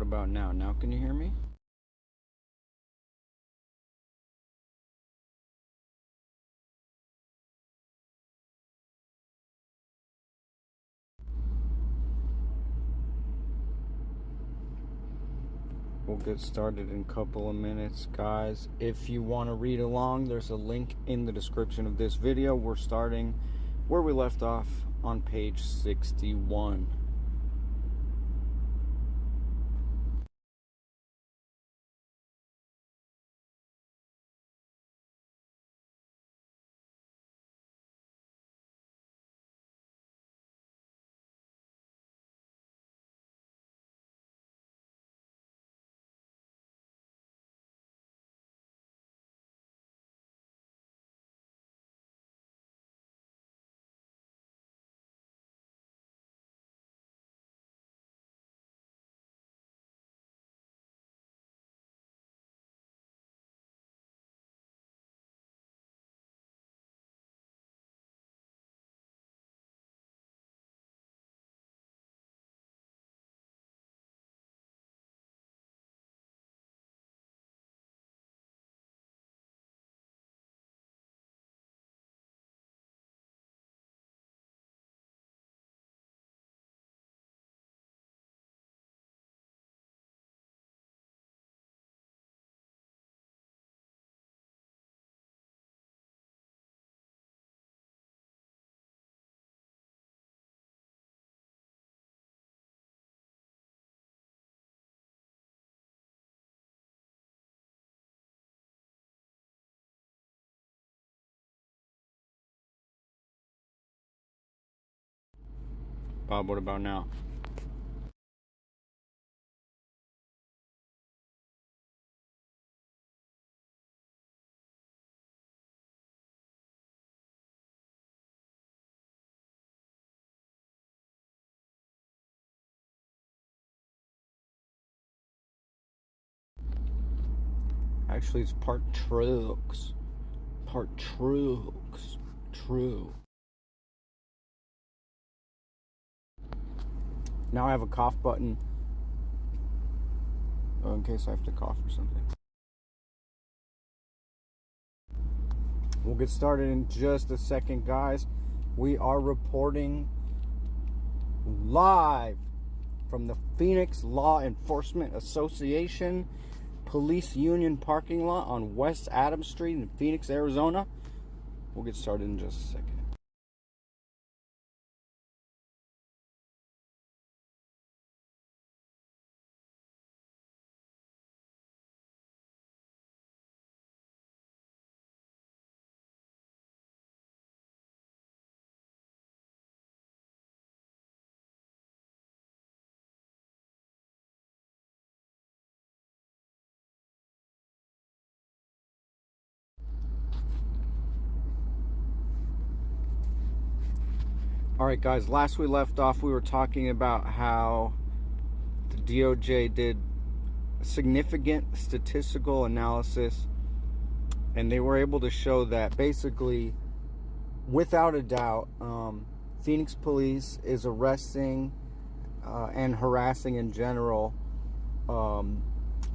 what about now? Now can you hear me? We'll get started in a couple of minutes, guys. If you want to read along, there's a link in the description of this video. We're starting where we left off on page 61. Bob, what about now? Actually, it's part trucks. Part trucks. True. Now I have a cough button in case I have to cough or something. We'll get started in just a second, guys. We are reporting live from the Phoenix Law Enforcement Association Police Union parking lot on West Adams Street in Phoenix, Arizona. We'll get started in just a second. Alright guys, last we left off we were talking about how the DoJ did a significant statistical analysis and they were able to show that basically, without a doubt, Phoenix police is arresting and harassing in general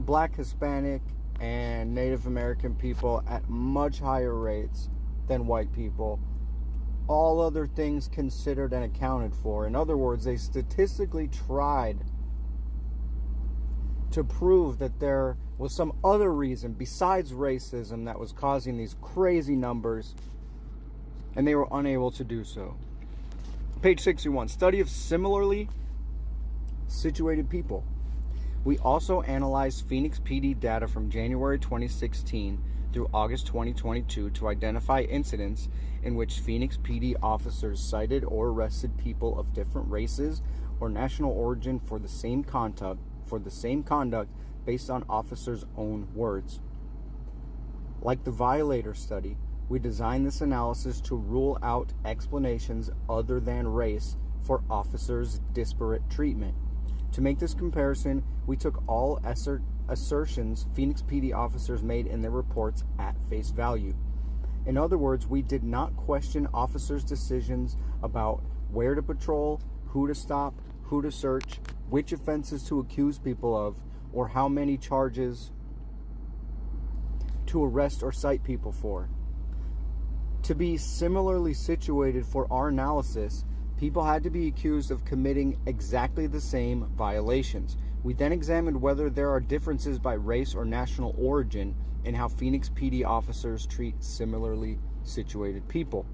Black, Hispanic, and Native American people at much higher rates than white people, all other things considered and accounted for. In other words, they statistically tried to prove that there was some other reason besides racism that was causing these crazy numbers, and they were unable to do so. Page 61, study of similarly situated people. We also analyzed Phoenix PD data from January 2016 through August 2022 to identify incidents in which Phoenix PD officers cited or arrested people of different races or national origin for the same conduct based on officers' own words. Like the violator study, we designed this analysis to rule out explanations other than race for officers' disparate treatment. To make this comparison, we took all assertions Phoenix PD officers made in their reports at face value. In other words, we did not question officers' decisions about where to patrol, who to stop, who to search, which offenses to accuse people of, or how many charges to arrest or cite people for. To be similarly situated for our analysis, people had to be accused of committing exactly the same violations. We then examined whether there are differences by race or national origin in how Phoenix PD officers treat similarly situated people.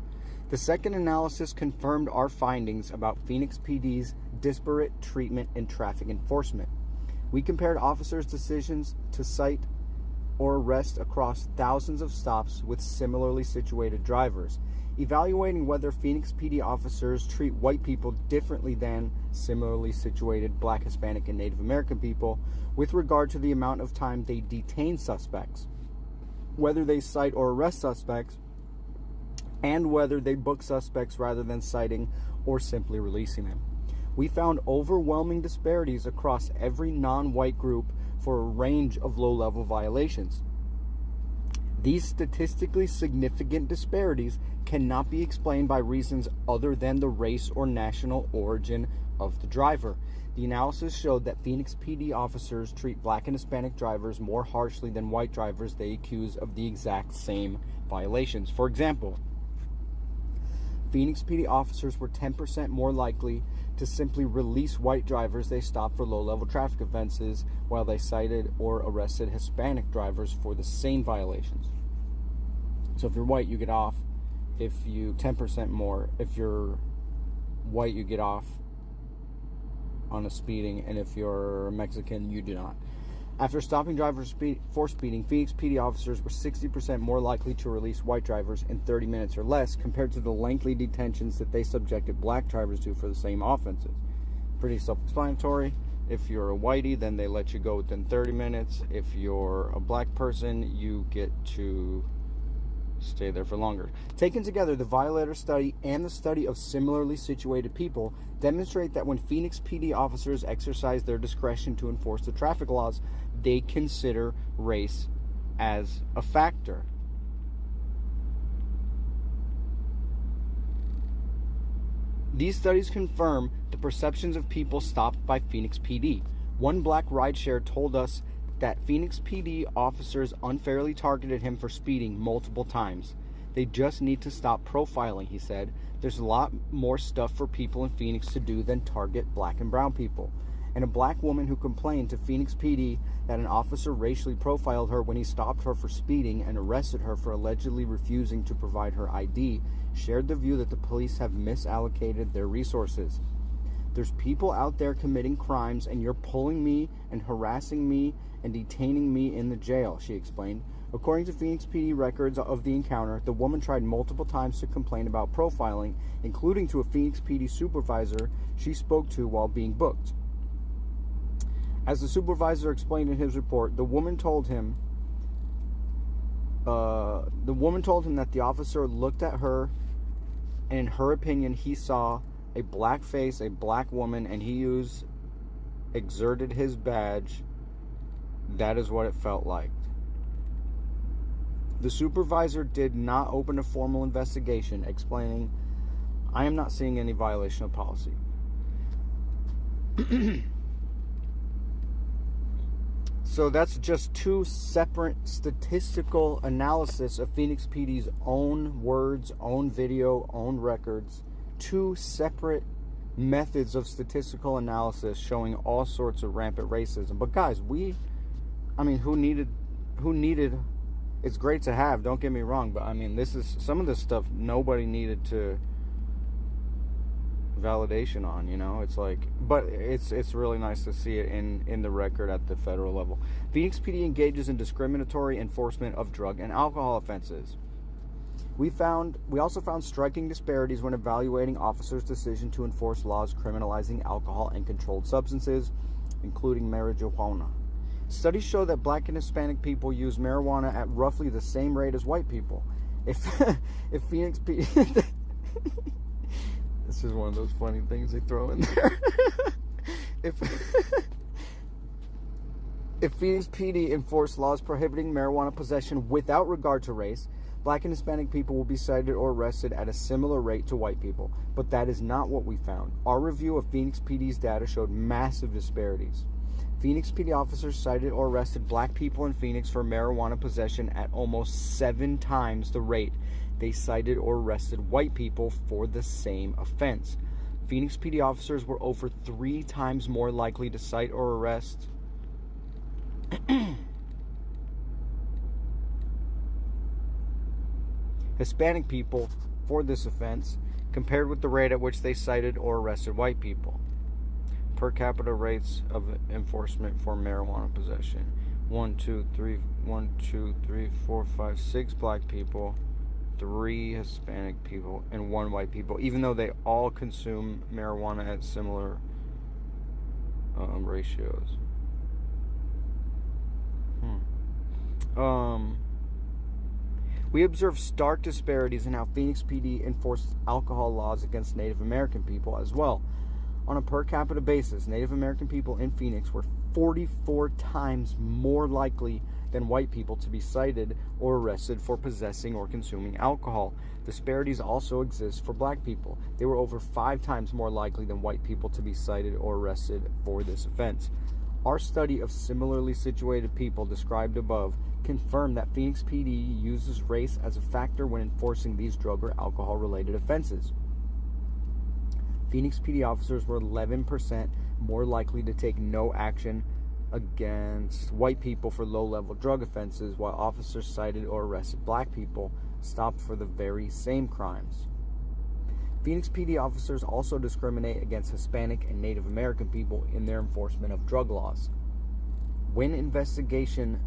The second analysis confirmed our findings about Phoenix PD's disparate treatment in traffic enforcement. We compared officers' decisions to cite or arrest across thousands of stops with similarly situated drivers, evaluating whether Phoenix PD officers treat white people differently than similarly situated Black, Hispanic, and Native American people with regard to the amount of time they detain suspects, whether they cite or arrest suspects, and whether they book suspects rather than citing or simply releasing them. We found overwhelming disparities across every non-white group for a range of low-level violations. These statistically significant disparities cannot be explained by reasons other than the race or national origin of the driver. The analysis showed that Phoenix PD officers treat Black and Hispanic drivers more harshly than white drivers they accuse of the exact same violations. For example, Phoenix PD officers were 10% more likely to simply release white drivers they stopped for low-level traffic offenses, while they cited or arrested Hispanic drivers for the same violations. So if you're white, you get off. If you 10% more, if you're white, you get off on a speeding, and if you're Mexican, you do not. After stopping drivers for speeding, Phoenix PD officers were 60% more likely to release white drivers in 30 minutes or less compared to the lengthy detentions that they subjected Black drivers to for the same offenses. Pretty self-explanatory. If you're a whitey, then they let you go within 30 minutes. If you're a Black person, you get to stay there for longer. Taken together, the violator study and the study of similarly situated people demonstrate that when Phoenix PD officers exercise their discretion to enforce the traffic laws, they consider race as a factor. These studies confirm the perceptions of people stopped by Phoenix PD. One Black rideshare told us that Phoenix PD officers unfairly targeted him for speeding multiple times. They just need to stop profiling, he said. There's a lot more stuff for people in Phoenix to do than target Black and brown people. And a Black woman who complained to Phoenix PD that an officer racially profiled her when he stopped her for speeding and arrested her for allegedly refusing to provide her ID shared the view that the police have misallocated their resources. There's people out there committing crimes, and you're pulling me and harassing me and detaining me in the jail, she explained. According to Phoenix PD records of the encounter, the woman tried multiple times to complain about profiling, including to a Phoenix PD supervisor she spoke to while being booked. As the supervisor explained in his report, the woman told him that the officer looked at her, and in her opinion, he saw a black face, a black woman, and he exerted his badge. That is what it felt like. The supervisor did not open a formal investigation, explaining, "I am not seeing any violation of policy." So that's just two separate statistical analysis of Phoenix PD's own words, own video, own records. Two separate methods of statistical analysis showing all sorts of rampant racism. But guys, who needed, it's great to have, don't get me wrong, but this is, some of this stuff nobody needed to validation on, it's like, but it's really nice to see it in the record at the federal level. Phoenix PD engages in discriminatory enforcement of drug and alcohol offenses. We also found striking disparities when evaluating officers' decision to enforce laws criminalizing alcohol and controlled substances, including marijuana. Studies show that Black and Hispanic people use marijuana at roughly the same rate as white people. If Phoenix PD this is one of those funny things they throw in there. If Phoenix PD enforced laws prohibiting marijuana possession without regard to race, Black and Hispanic people will be cited or arrested at a similar rate to white people, but that is not what we found. Our review of Phoenix PD's data showed massive disparities. Phoenix PD officers cited or arrested black people in Phoenix for marijuana possession at almost 7 times the rate they cited or arrested white people for the same offense. Phoenix PD officers were over 3 times more likely to cite or arrest Hispanic people for this offense compared with the rate at which they cited or arrested white people. Per capita rates of enforcement for marijuana possession: 1, 2, 3, 4, 5, 6 black people, 3 Hispanic people, and 1 white people, even though they all consume marijuana at similar ratios. We observed stark disparities in how Phoenix PD enforced alcohol laws against Native American people as well. On a per capita basis, Native American people in Phoenix were 44 times more likely than white people to be cited or arrested for possessing or consuming alcohol. Disparities also exist for black people. They were over 5 times more likely than white people to be cited or arrested for this offense. Our study of similarly situated people described above confirmed that Phoenix PD uses race as a factor when enforcing these drug or alcohol-related offenses. Phoenix PD officers were 11% more likely to take no action against white people for low-level drug offenses, while officers cited or arrested black people stopped for the very same crimes. Phoenix PD officers also discriminate against Hispanic and Native American people in their enforcement of drug laws. When investigating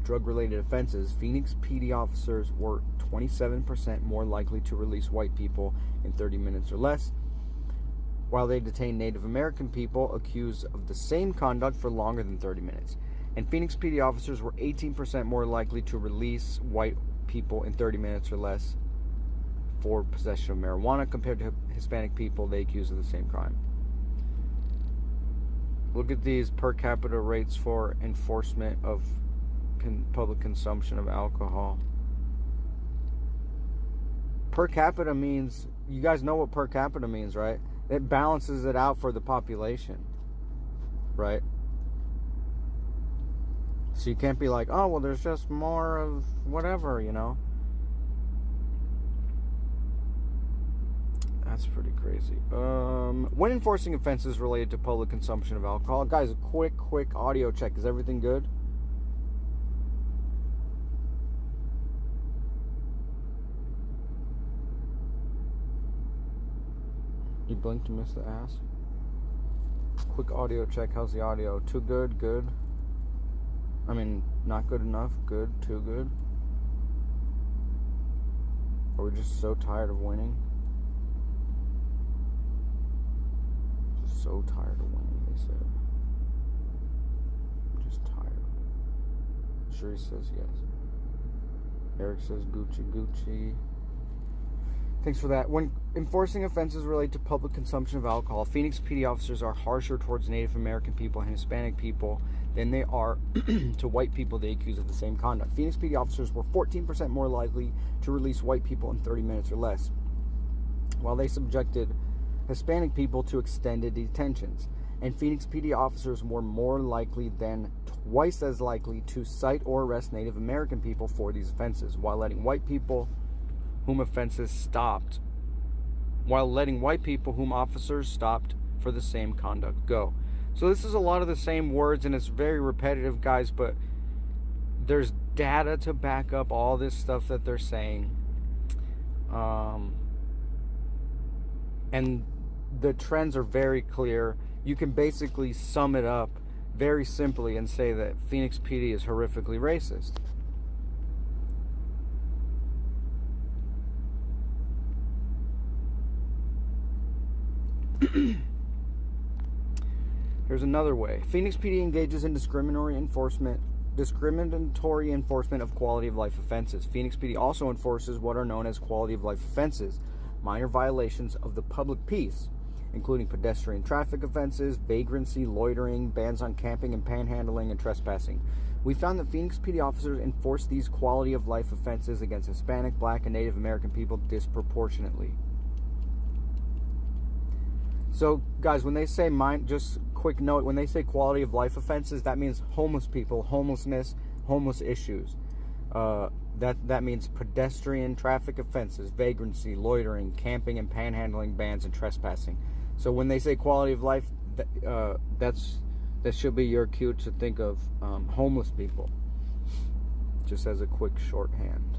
drug-related offenses, Phoenix PD officers were 27% more likely to release white people in 30 minutes or less, while they detained Native American people accused of the same conduct for longer than 30 minutes. And Phoenix PD officers were 18% more likely to release white people in 30 minutes or less for possession of marijuana compared to Hispanic people they accused of the same crime. Look at these per capita rates for enforcement of public consumption of alcohol. Per capita means, you guys know what per capita means, right? It balances it out for the population, right? So you can't be like, oh, well, there's just more of whatever, you know? That's pretty crazy. When enforcing offenses related to public consumption of alcohol, guys, a quick audio check. Is everything good? You blinked and missed the ass. Quick audio check. How's the audio? Too good? Good? I mean, not good enough? Good? Too good? Are we just so tired of winning? So tired of winning, they said. Just tired. Sherry says yes. Eric says Gucci. Thanks for that. When enforcing offenses related to public consumption of alcohol, Phoenix PD officers are harsher towards Native American people and Hispanic people than they are to white people they accuse of the same conduct. Phoenix PD officers were 14% more likely to release white people in 30 minutes or less, while they subjected Hispanic people to extended detentions. And Phoenix PD officers were more likely than twice as likely to cite or arrest Native American people for these offenses, while letting white people whom officers stopped for the same conduct go. So this is a lot of the same words, and it's very repetitive, guys, but there's data to back up all this stuff that they're saying. And the trends are very clear. You can basically sum it up very simply and say that Phoenix PD is horrifically racist. Here's another way. Phoenix PD engages in discriminatory enforcement of quality of life offenses. Phoenix PD also enforces what are known as quality of life offenses, minor violations of the public peace. including pedestrian traffic offenses, vagrancy, loitering, bans on camping and panhandling, and trespassing. We found that Phoenix PD officers enforce these quality of life offenses against Hispanic, Black, and Native American people disproportionately. So, guys, when they say just quick note, when they say quality of life offenses, that means homeless people, homelessness, homeless issues. That means pedestrian traffic offenses, vagrancy, loitering, camping and panhandling bans, and trespassing. So when they say quality of life, that should be your cue to think of homeless people, just as a quick shorthand.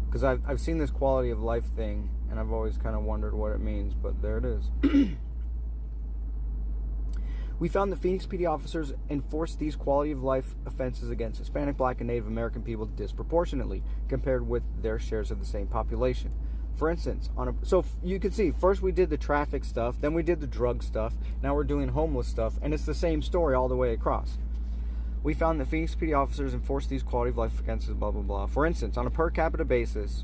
Because I've seen this quality of life thing, and I've always kind of wondered what it means, but there it is. We found that Phoenix PD officers enforce these quality of life offenses against Hispanic, Black, and Native American people disproportionately compared with their shares of the same population. For instance, so you can see, first we did the traffic stuff, then we did the drug stuff, now we're doing homeless stuff, and it's the same story all the way across. We found that Phoenix PD officers enforce these quality of life offenses, blah, blah, blah. For instance, on a per capita basis,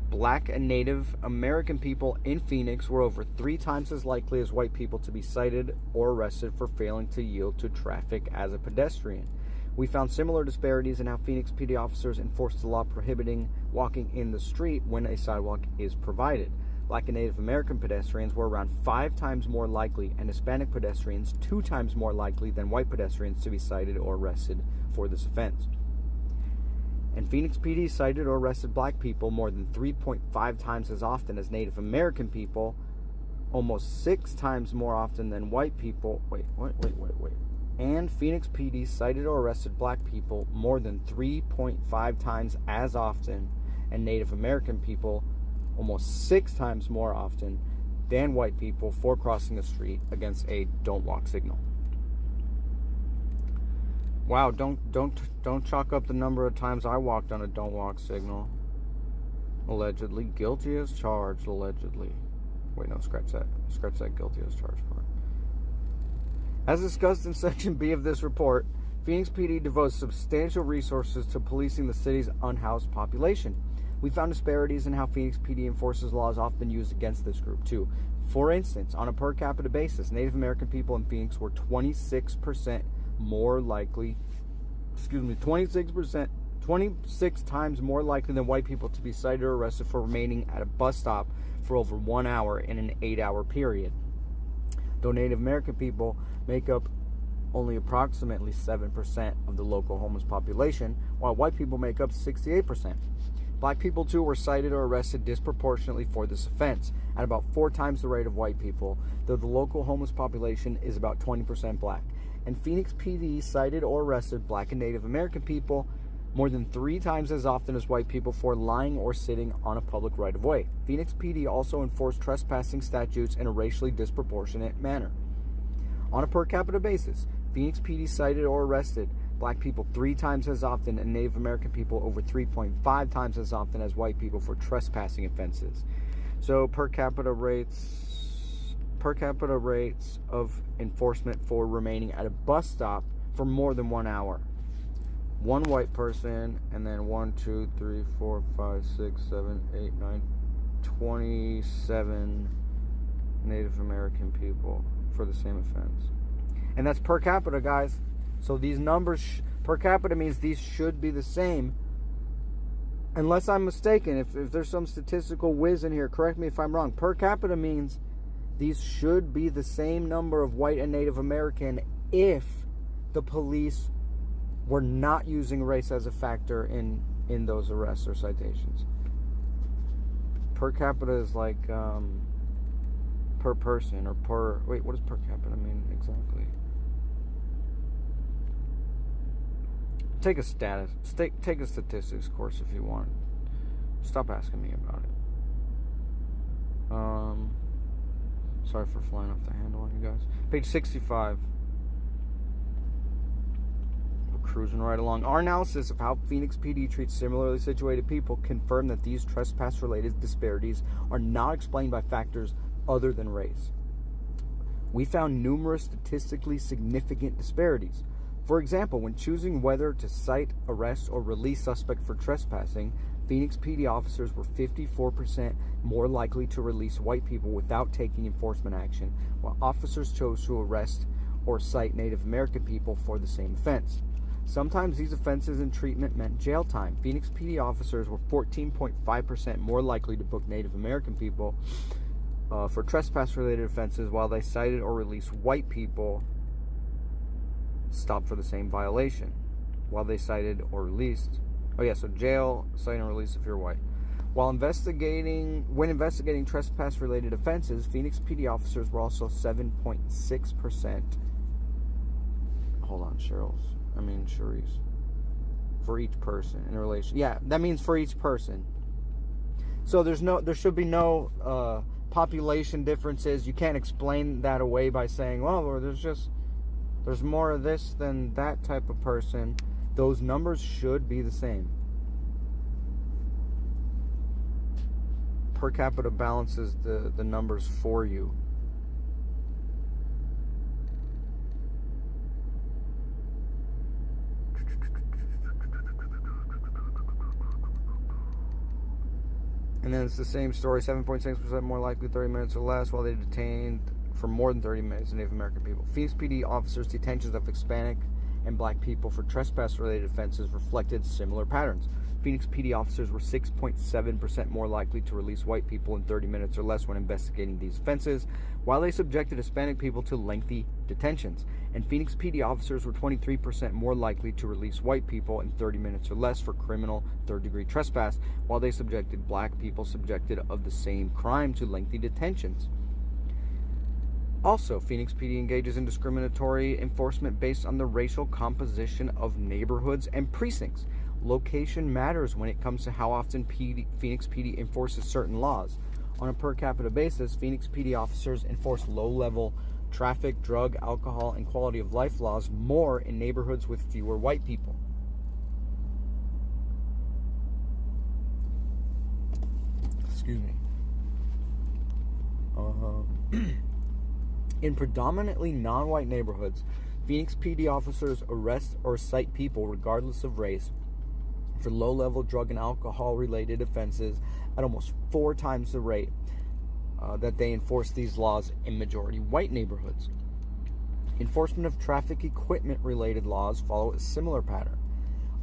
Black and Native American people in Phoenix were over 3 times as likely as white people to be cited or arrested for failing to yield to traffic as a pedestrian. We found similar disparities in how Phoenix PD officers enforce the law prohibiting walking in the street when a sidewalk is provided. Black and Native American pedestrians were around 5 times more likely, and Hispanic pedestrians 2 times more likely than white pedestrians to be cited or arrested for this offense. And Phoenix PD cited or arrested Black people more than 3.5 times as often as Native American people, almost 6 times more often than white people. Wait. And Phoenix PD cited or arrested Black people more than 3.5 times as often, and Native American people almost 6 times more often than white people for crossing the street against a don't walk signal. Wow, don't chalk up the number of times I walked on a don't walk signal. Allegedly. Guilty as charged, allegedly. Wait, no, scratch that. Scratch that guilty as charged part. As discussed in Section B of this report, Phoenix PD devotes substantial resources to policing the city's unhoused population. We found disparities in how Phoenix PD enforces laws often used against this group, too. For instance, on a per capita basis, Native American people in Phoenix were 26 times more likely than white people to be cited or arrested for remaining at a bus stop for over 1 hour in an 8-hour period. Though Native American people make up only approximately 7% of the local homeless population, while white people make up 68%. Black people, too, were cited or arrested disproportionately for this offense, at about 4 times the rate of white people, though the local homeless population is about 20% Black. And Phoenix PD cited or arrested Black and Native American people more than 3 times as often as white people for lying or sitting on a public right-of-way. Phoenix PD also enforced trespassing statutes in a racially disproportionate manner. On a per capita basis, Phoenix PD cited or arrested Black people 3 times as often and Native American people over 3.5 times as often as white people for trespassing offenses. So per capita rates of enforcement for remaining at a bus stop for more than 1 hour. 1 white person, and then 1, 2, 3, 4, 5, 6, 7, 8, 9, 27 Native American people for the same offense. And that's per capita, guys. So these numbers, per capita means these should be the same. Unless I'm mistaken, if there's some statistical whiz in here, correct me if I'm wrong. Per capita means these should be the same number of white and Native American if the police were not using race as a factor in those arrests or citations. Per capita is like per person or per... Wait, what does per capita mean exactly? Take a statistics course if you want. Stop asking me about it. Sorry for flying off the handle on you guys. Page 65. We're cruising right along. Our analysis of how Phoenix PD treats similarly situated people confirmed that these trespass-related disparities are not explained by factors other than race. We found numerous statistically significant disparities. For example, when choosing whether to cite, arrest, or release suspect for trespassing, Phoenix PD officers were 54% more likely to release white people without taking enforcement action, while officers chose to arrest or cite Native American people for the same offense. Sometimes these offenses and treatment meant jail time. Phoenix PD officers were 14.5% more likely to book Native American people for trespass-related offenses, while they cited or released white people stopped for the same violation. While they cited or released... so jail, cite, and release if you're white. When investigating trespass-related offenses, Phoenix PD officers were also 7.6%. Hold on, Cherise. For each person in a relation. Yeah, that means for each person. So there should be no population differences. You can't explain that away by saying, well, there's more of this than that type of person. Those numbers should be the same. Per capita balances the numbers for you. And then it's the same story, 7.6% more likely 30 minutes or less, while they detained for more than 30 minutes Native American people. Phoenix PD officers' detentions of Hispanic and black people for trespass-related offenses reflected similar patterns. Phoenix PD officers were 6.7% more likely to release white people in 30 minutes or less when investigating these offenses, while they subjected Hispanic people to lengthy detentions. And Phoenix PD officers were 23% more likely to release white people in 30 minutes or less for criminal third-degree trespass, while they subjected black people subjected of the same crime to lengthy detentions. Also, Phoenix PD engages in discriminatory enforcement based on the racial composition of neighborhoods and precincts. Location matters when it comes to how often Phoenix PD enforces certain laws. On a per capita basis, Phoenix PD officers enforce low-level traffic, drug, alcohol, and quality of life laws more in neighborhoods with fewer white people. Excuse me. In predominantly non-white neighborhoods, Phoenix PD officers arrest or cite people regardless of race for low-level drug and alcohol-related offenses at almost 4 times the rate that they enforce these laws in majority white neighborhoods. Enforcement of traffic equipment-related laws follow a similar pattern.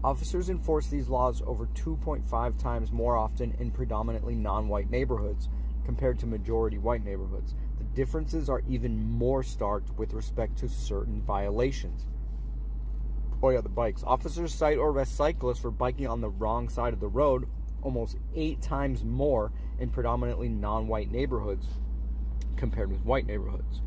Officers enforce these laws over 2.5 times more often in predominantly non-white neighborhoods compared to majority white neighborhoods. The differences are even more stark with respect to certain violations. The bikes. Officers cite or arrest cyclists for biking on the wrong side of the road almost 8 times more in predominantly non-white neighborhoods compared with white neighborhoods.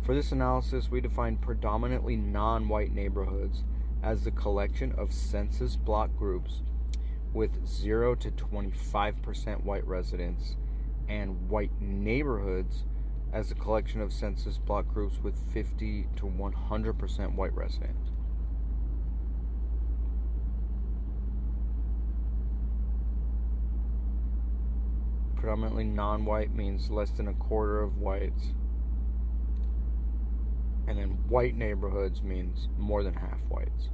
For this analysis, we define predominantly non-white neighborhoods as the collection of census block groups with 0 to 25% white residents, and white neighborhoods as a collection of census block groups with 50 to 100% white residents. Predominantly non-white means less than a quarter of whites. And then white neighborhoods means more than half whites.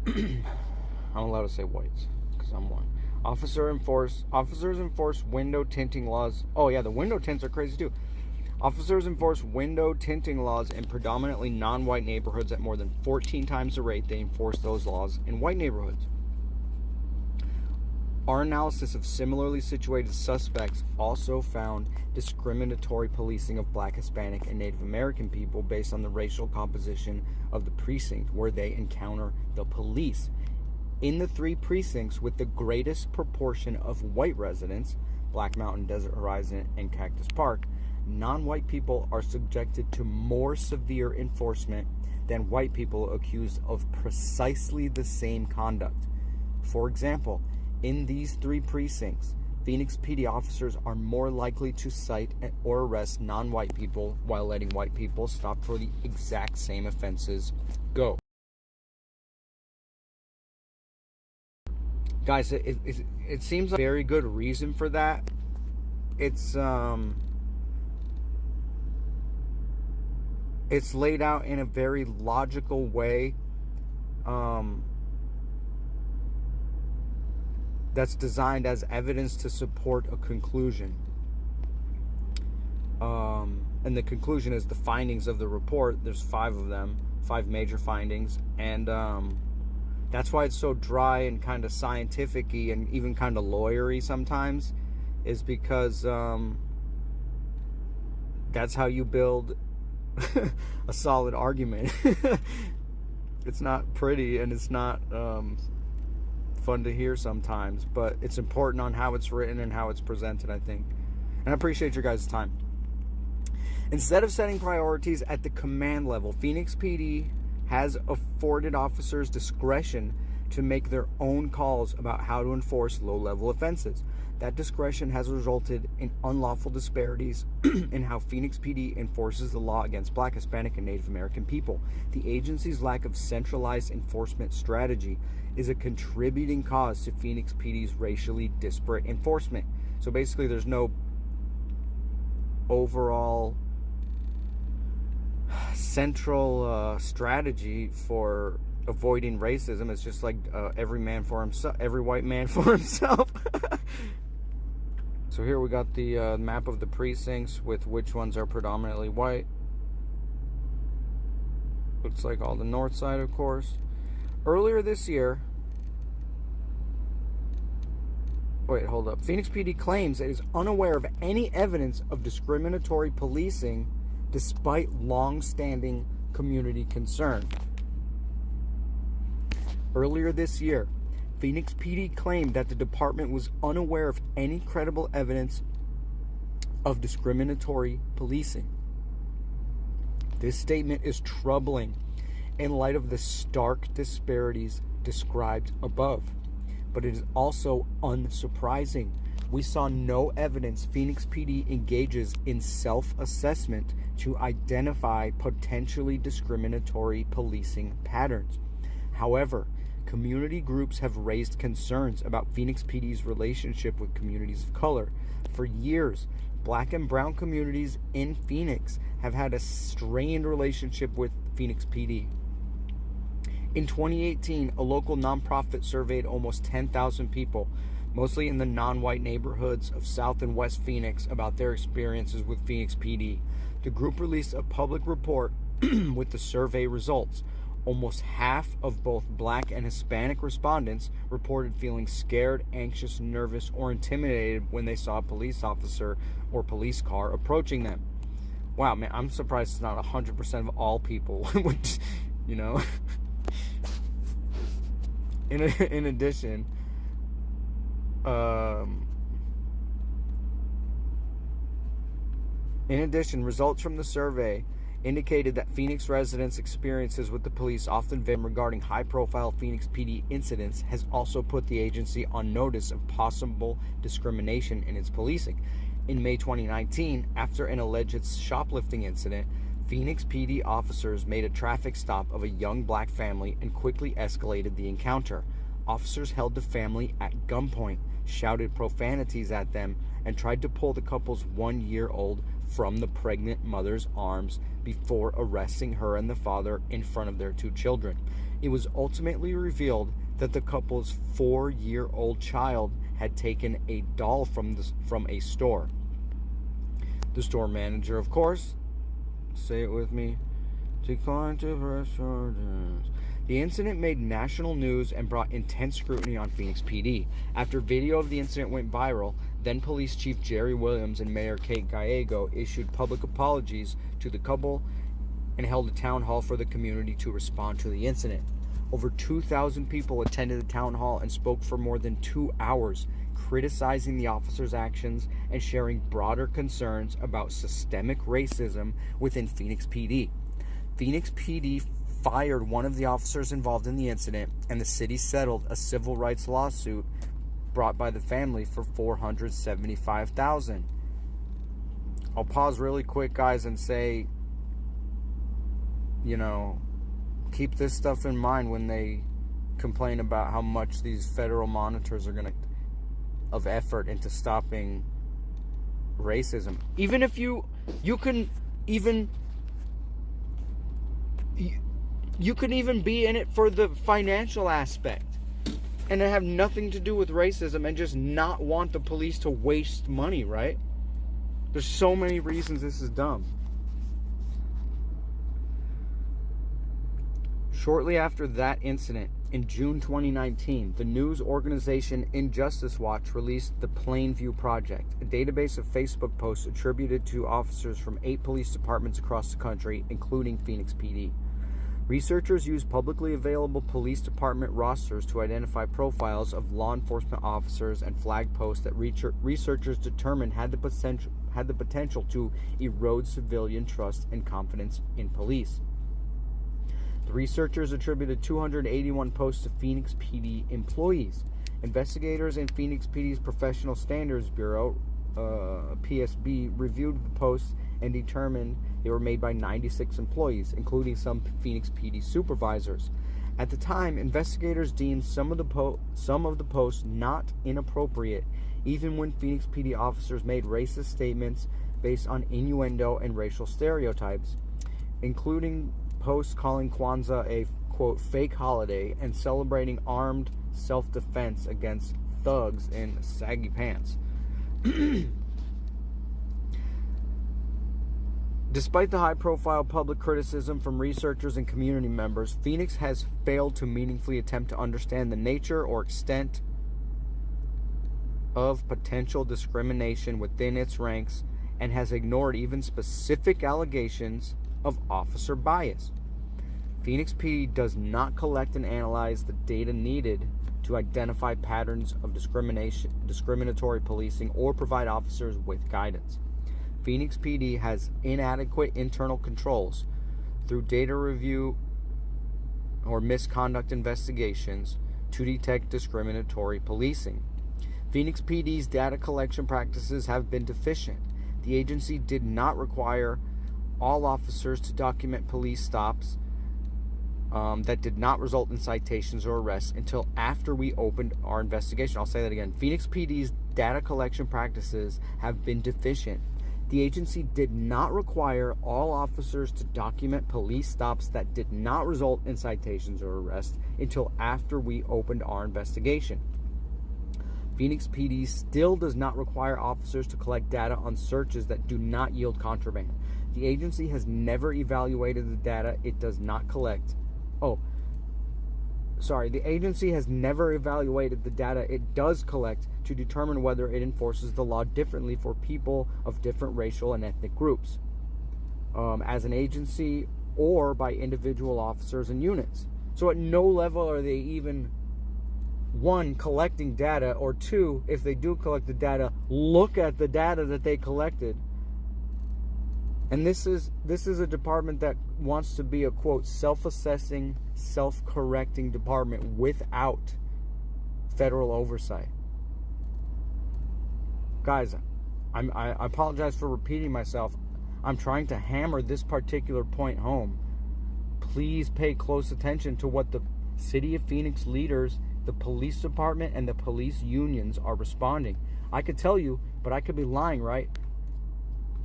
I'm allowed to say whites because I'm one. Officers enforce window tinting laws. The window tints are crazy too. Officers enforce window tinting laws in predominantly non-white neighborhoods at more than 14 times the rate they enforce those laws in white neighborhoods. Our analysis of similarly situated suspects also found discriminatory policing of Black, Hispanic, and Native American people based on the racial composition of the precinct where they encounter the police. In the 3 precincts with the greatest proportion of white residents, Black Mountain, Desert Horizon, and Cactus Park, non-white people are subjected to more severe enforcement than white people accused of precisely the same conduct. For example, in these 3 precincts, Phoenix PD officers are more likely to cite or arrest non-white people while letting white people stop for the exact same offenses go. Guys, it seems like a very good reason for that. It's laid out in a very logical way. that's designed as evidence to support a conclusion. And the conclusion is the findings of the report. There's 5 of them, 5 major findings, and that's why it's so dry and kind of scientific-y and even kind of lawyery sometimes, is because that's how you build a solid argument. It's not pretty, and it's not fun to hear sometimes, but it's important on how it's written and how it's presented, I think. And I appreciate your guys' time. Instead of setting priorities at the command level, Phoenix PD has afforded officers discretion to make their own calls about how to enforce low-level offenses. That discretion has resulted in unlawful disparities in how Phoenix PD enforces the law against Black, Hispanic, and Native American people. The agency's lack of centralized enforcement strategy is a contributing cause to Phoenix PD's racially disparate enforcement. So basically, there's no overall central strategy for avoiding racism. It's just like every man for himself, every white man for himself. So here we got the map of the precincts with which ones are predominantly white. Looks like all the north side, of course. Earlier this year, wait, hold up. Phoenix PD claims it is unaware of any evidence of discriminatory policing despite long-standing community concern. Earlier this year, Phoenix PD claimed that the department was unaware of any credible evidence of discriminatory policing. This statement is troubling in light of the stark disparities described above, but it is also unsurprising. We saw no evidence Phoenix PD engages in self-assessment to identify potentially discriminatory policing patterns. However, community groups have raised concerns about Phoenix PD's relationship with communities of color. For years, Black and brown communities in Phoenix have had a strained relationship with Phoenix PD. In 2018, a local nonprofit surveyed almost 10,000 people, mostly in the non-white neighborhoods of South and West Phoenix, about their experiences with Phoenix PD. The group released a public report with the survey results. Almost half of both Black and Hispanic respondents reported feeling scared, anxious, nervous, or intimidated when they saw a police officer or police car approaching them. Wow, man, I'm surprised it's not 100% of all people, which, you know. In addition, results from the survey indicated that Phoenix residents' experiences with the police often vary regarding high-profile Phoenix PD incidents has also put the agency on notice of possible discrimination in its policing. In May 2019, after an alleged shoplifting incident, Phoenix PD officers made a traffic stop of a young Black family and quickly escalated the encounter. Officers held the family at gunpoint, shouted profanities at them, and tried to pull the couple's 1-year-old from the pregnant mother's arms before arresting her and the father in front of their 2 children. It was ultimately revealed that the couple's 4-year-old child had taken a doll from a store. The store manager, of course, say it with me, declined to press charges. The incident made national news and brought intense scrutiny on Phoenix PD. After video of the incident went viral, then Police Chief Jerry Williams and Mayor Kate Gallego issued public apologies to the couple and held a town hall for the community to respond to the incident. Over 2,000 people attended the town hall and spoke for more than 2 hours, criticizing the officers' actions and sharing broader concerns about systemic racism within Phoenix PD. Phoenix PD fired one of the officers involved in the incident, and the city settled a civil rights lawsuit brought by the family for $475,000. I'll pause really quick, guys, and say, you know, keep this stuff in mind when they complain about how much these federal monitors are going to of effort into stopping racism. Even if you can even be in it for the financial aspect. And it have nothing to do with racism and just not want the police to waste money, right? There's so many reasons this is dumb. Shortly after that incident, in June 2019, the news organization Injustice Watch released the Plainview Project, a database of Facebook posts attributed to officers from 8 police departments across the country, including Phoenix PD. Researchers used publicly available police department rosters to identify profiles of law enforcement officers and flag posts that researchers determined had the potential to erode civilian trust and confidence in police. The researchers attributed 281 posts to Phoenix PD employees. Investigators in Phoenix PD's Professional Standards Bureau, PSB, reviewed the posts and determined they were made by 96 employees, including some Phoenix PD supervisors. At the time, investigators deemed some of the posts not inappropriate, even when Phoenix PD officers made racist statements based on innuendo and racial stereotypes, including posts calling Kwanzaa a, quote, fake holiday and celebrating armed self-defense against thugs in saggy pants. Despite the high-profile public criticism from researchers and community members, Phoenix has failed to meaningfully attempt to understand the nature or extent of potential discrimination within its ranks and has ignored even specific allegations of officer bias. Phoenix PD does not collect and analyze the data needed to identify patterns of discriminatory policing, or provide officers with guidance. Phoenix PD has inadequate internal controls through data review or misconduct investigations to detect discriminatory policing. Phoenix PD's data collection practices have been deficient. The agency did not require all officers to document police stops that did not result in citations or arrests until after we opened our investigation. I'll say that again. Phoenix PD's data collection practices have been deficient. The agency did not require all officers to document police stops that did not result in citations or arrests until after we opened our investigation. Phoenix PD still does not require officers to collect data on searches that do not yield contraband. The agency has never evaluated the data it does not collect. The agency has never evaluated the data it does collect to determine whether it enforces the law differently for people of different racial and ethnic groups, as an agency or by individual officers and units. So at no level are they even, one, collecting data, or two, if they do collect the data, look at the data that they collected. And this is a department that wants to be a, quote, self-assessing, self-correcting department without federal oversight. Guys, I apologize for repeating myself. I'm trying to hammer this particular point home. Please pay close attention to what the City of Phoenix leaders, the police department, and the police unions are responding. I could tell you, but I could be lying, right?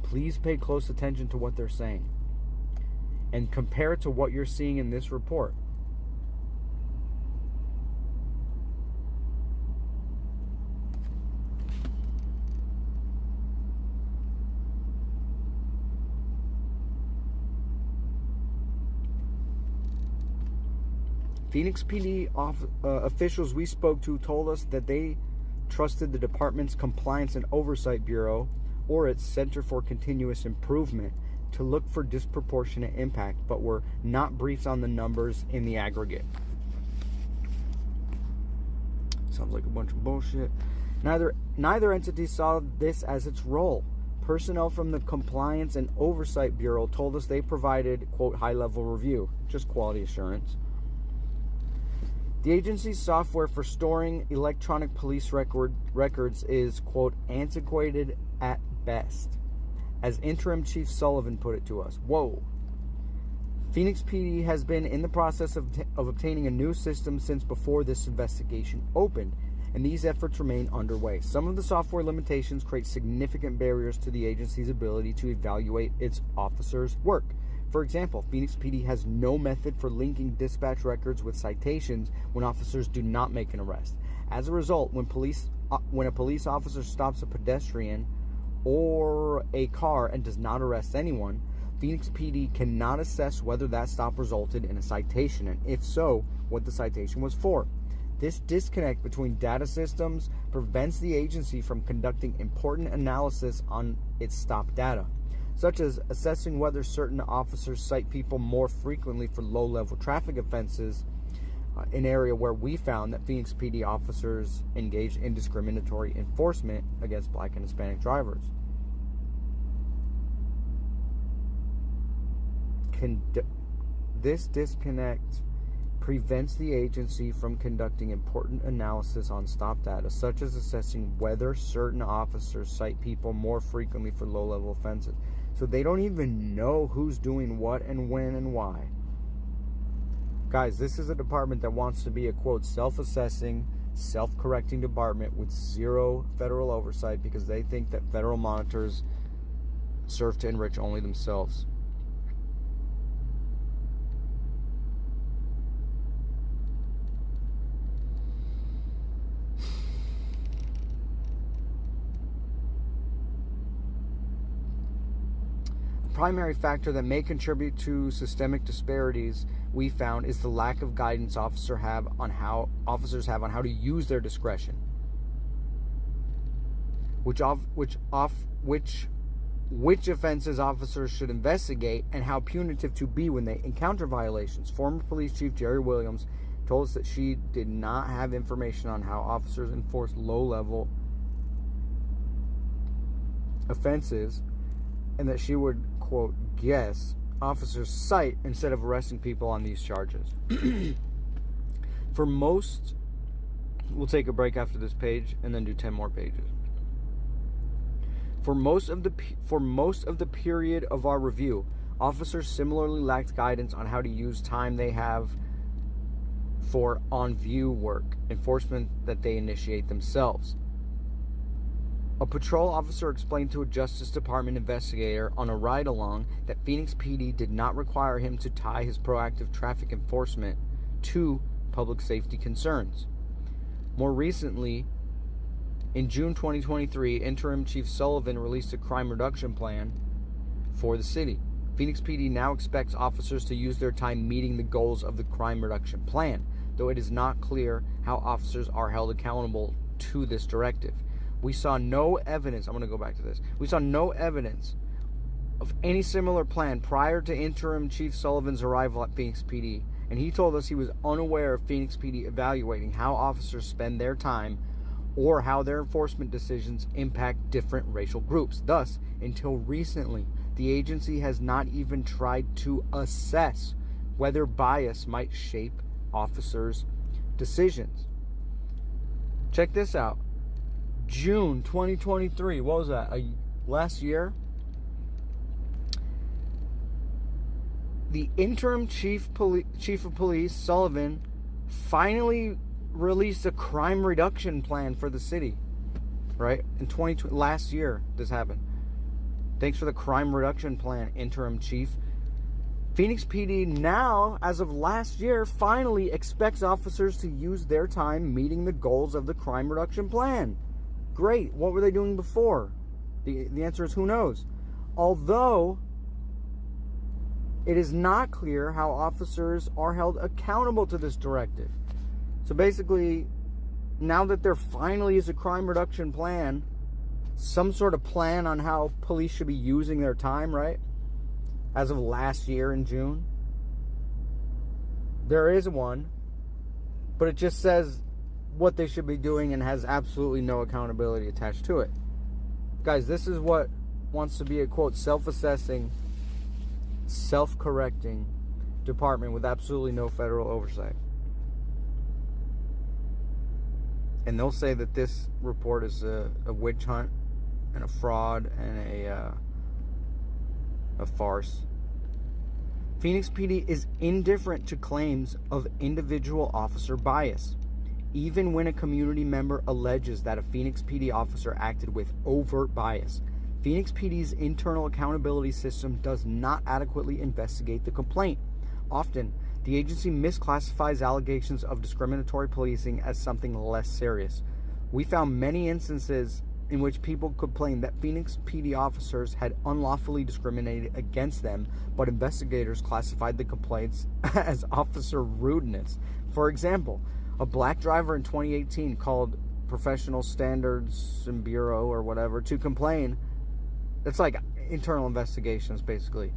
Please pay close attention to what they're saying and compare it to what you're seeing in this report. Phoenix PD officials we spoke to told us that they trusted the department's Compliance and Oversight Bureau, or its Center for Continuous Improvement, to look for disproportionate impact, but were not briefed on the numbers in the aggregate. Sounds like a bunch of bullshit. Neither entity saw this as its role. Personnel from the Compliance and Oversight Bureau told us they provided, quote, high-level review, just quality assurance. The agency's software for storing electronic police records is, quote, antiquated at best, as Interim Chief Sullivan put it to us. Whoa. Phoenix PD has been in the process of obtaining a new system since before this investigation opened, and these efforts remain underway. Some of the software limitations create significant barriers to the agency's ability to evaluate its officers' work. For example, Phoenix PD has no method for linking dispatch records with citations when officers do not make an arrest. As a result, when a police officer stops a pedestrian or a car and does not arrest anyone, Phoenix PD cannot assess whether that stop resulted in a citation, and if so, what the citation was for. This disconnect between data systems prevents the agency from conducting important analysis on its stop data, such as assessing whether certain officers cite people more frequently for low-level traffic offenses, an area where we found that Phoenix PD officers engaged in discriminatory enforcement against Black and Hispanic drivers. This disconnect prevents the agency from conducting important analysis on stop data, such as assessing whether certain officers cite people more frequently for low-level offenses. So they don't even know who's doing what and when and why. Guys, this is a department that wants to be a, quote, self-assessing, self-correcting department with zero federal oversight because they think that federal monitors serve to enrich only themselves. Primary factor that may contribute to systemic disparities we found is the lack of guidance officers have on how to use their discretion, which offenses officers should investigate, and how punitive to be when they encounter violations. Former Police Chief Jerry Williams told us that she did not have information on how officers enforce low-level offenses, and that she would, quote, guess officers cite instead of arresting people on these charges. For most, we'll take a break after this page and then do 10 more pages. For most of the period of our review, officers similarly lacked guidance on how to use time they have for on-view work, enforcement that they initiate themselves. A patrol officer explained to a Justice Department investigator on a ride-along that Phoenix PD did not require him to tie his proactive traffic enforcement to public safety concerns. More recently, in June 2023, Interim Chief Sullivan released a crime reduction plan for the city. Phoenix PD now expects officers to use their time meeting the goals of the crime reduction plan, though it is not clear how officers are held accountable to this directive. We saw no evidence, I'm going to go back to this. We saw no evidence of any similar plan prior to Interim Chief Sullivan's arrival at Phoenix PD, and he told us he was unaware of Phoenix PD evaluating how officers spend their time or how their enforcement decisions impact different racial groups. Thus, until recently, the agency has not even tried to assess whether bias might shape officers' decisions. Check this out. June 2023, what was that, last year? The interim chief of police, Sullivan, finally released a crime reduction plan for the city, right? In last year, this happened. Thanks for the crime reduction plan, interim chief. Phoenix PD now, as of last year, finally expects officers to use their time meeting the goals of the crime reduction plan. Great. What were they doing before? The answer is who knows. Although it is not clear how officers are held accountable to this directive. So basically, now that there finally is a crime reduction plan, some sort of plan on how police should be using their time, right? As of last year in June, there is one, but it just says what they should be doing and has absolutely no accountability attached to it. Guys, this is what wants to be a, quote, self-assessing, self-correcting department with absolutely no federal oversight. And they'll say that this report is a witch hunt and a fraud and a farce. Phoenix PD is indifferent to claims of individual officer bias, even when a community member alleges that a Phoenix PD officer acted with overt bias. Phoenix PD's internal accountability system does not adequately investigate the complaint. Often, the agency misclassifies allegations of discriminatory policing as something less serious. We found many instances in which people complained that Phoenix PD officers had unlawfully discriminated against them, but investigators classified the complaints as officer rudeness. For example, a black driver in 2018 called Professional Standards and Bureau or whatever to complain. It's like internal investigations, basically.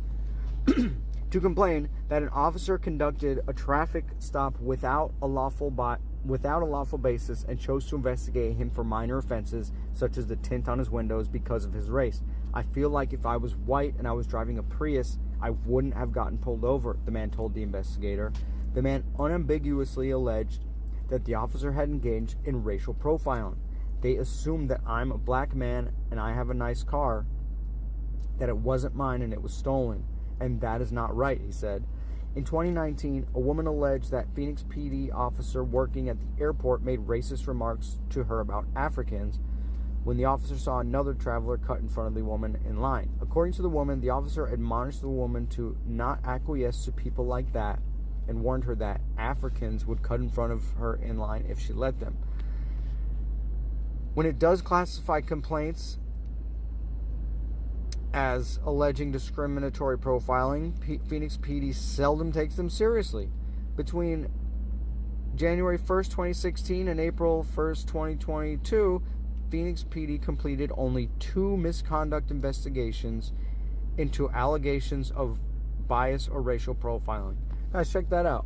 To complain that an officer conducted a traffic stop without a lawful basis and chose to investigate him for minor offenses such as the tint on his windows because of his race. I feel like if I was white and I was driving a Prius, I wouldn't have gotten pulled over, the man told the investigator. The man unambiguously alleged that the officer had engaged in racial profiling. They assumed that I'm a black man and I have a nice car, that it wasn't mine and it was stolen. And that is not right, he said. In 2019, a woman alleged that Phoenix PD officer working at the airport made racist remarks to her about Africans when the officer saw another traveler cut in front of the woman in line. According to the woman, the officer admonished the woman to not acquiesce to people like that and warned her that Africans would cut in front of her in line if she let them. When it does classify complaints as alleging discriminatory profiling, Phoenix PD seldom takes them seriously. Between January 1st, 2016 and April 1st, 2022, Phoenix PD completed only 2 misconduct investigations into allegations of bias or racial profiling. Guys, check that out.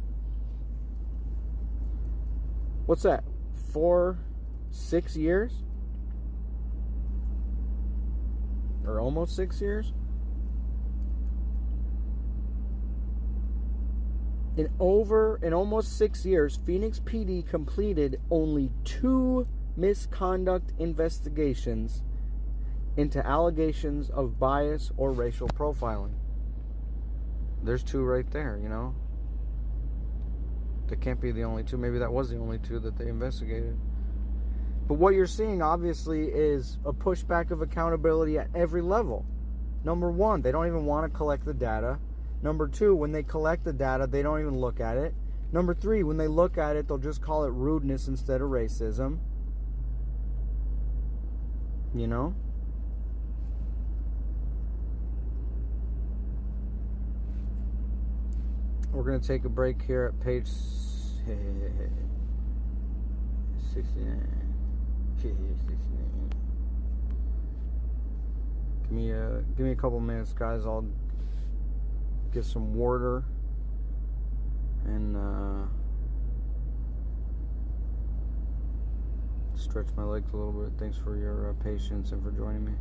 What's that? 6 years? Or almost 6 years? In almost 6 years, Phoenix PD completed only 2 misconduct investigations into allegations of bias or racial profiling. There's 2 right there, you know. That can't be the only 2. Maybe that was the only 2 that they investigated. But what you're seeing, obviously, is a pushback of accountability at every level. Number 1, they don't even want to collect the data. Number 2, when they collect the data, they don't even look at it. Number 3, when they look at it, they'll just call it rudeness instead of racism. You know? We're going to take a break here at page 69. Give me a couple minutes, guys. I'll get some water and stretch my legs a little bit. Thanks for your patience and for joining me.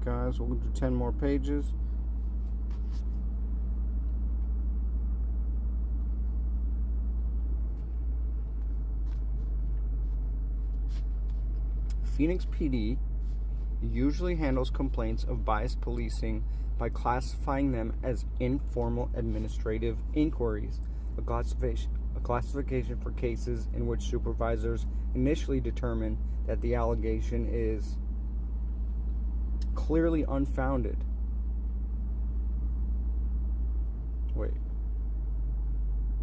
guys. We'll do 10 more pages. Phoenix PD usually handles complaints of biased policing by classifying them as informal administrative inquiries, a classification for cases in which supervisors initially determine that the allegation is clearly unfounded.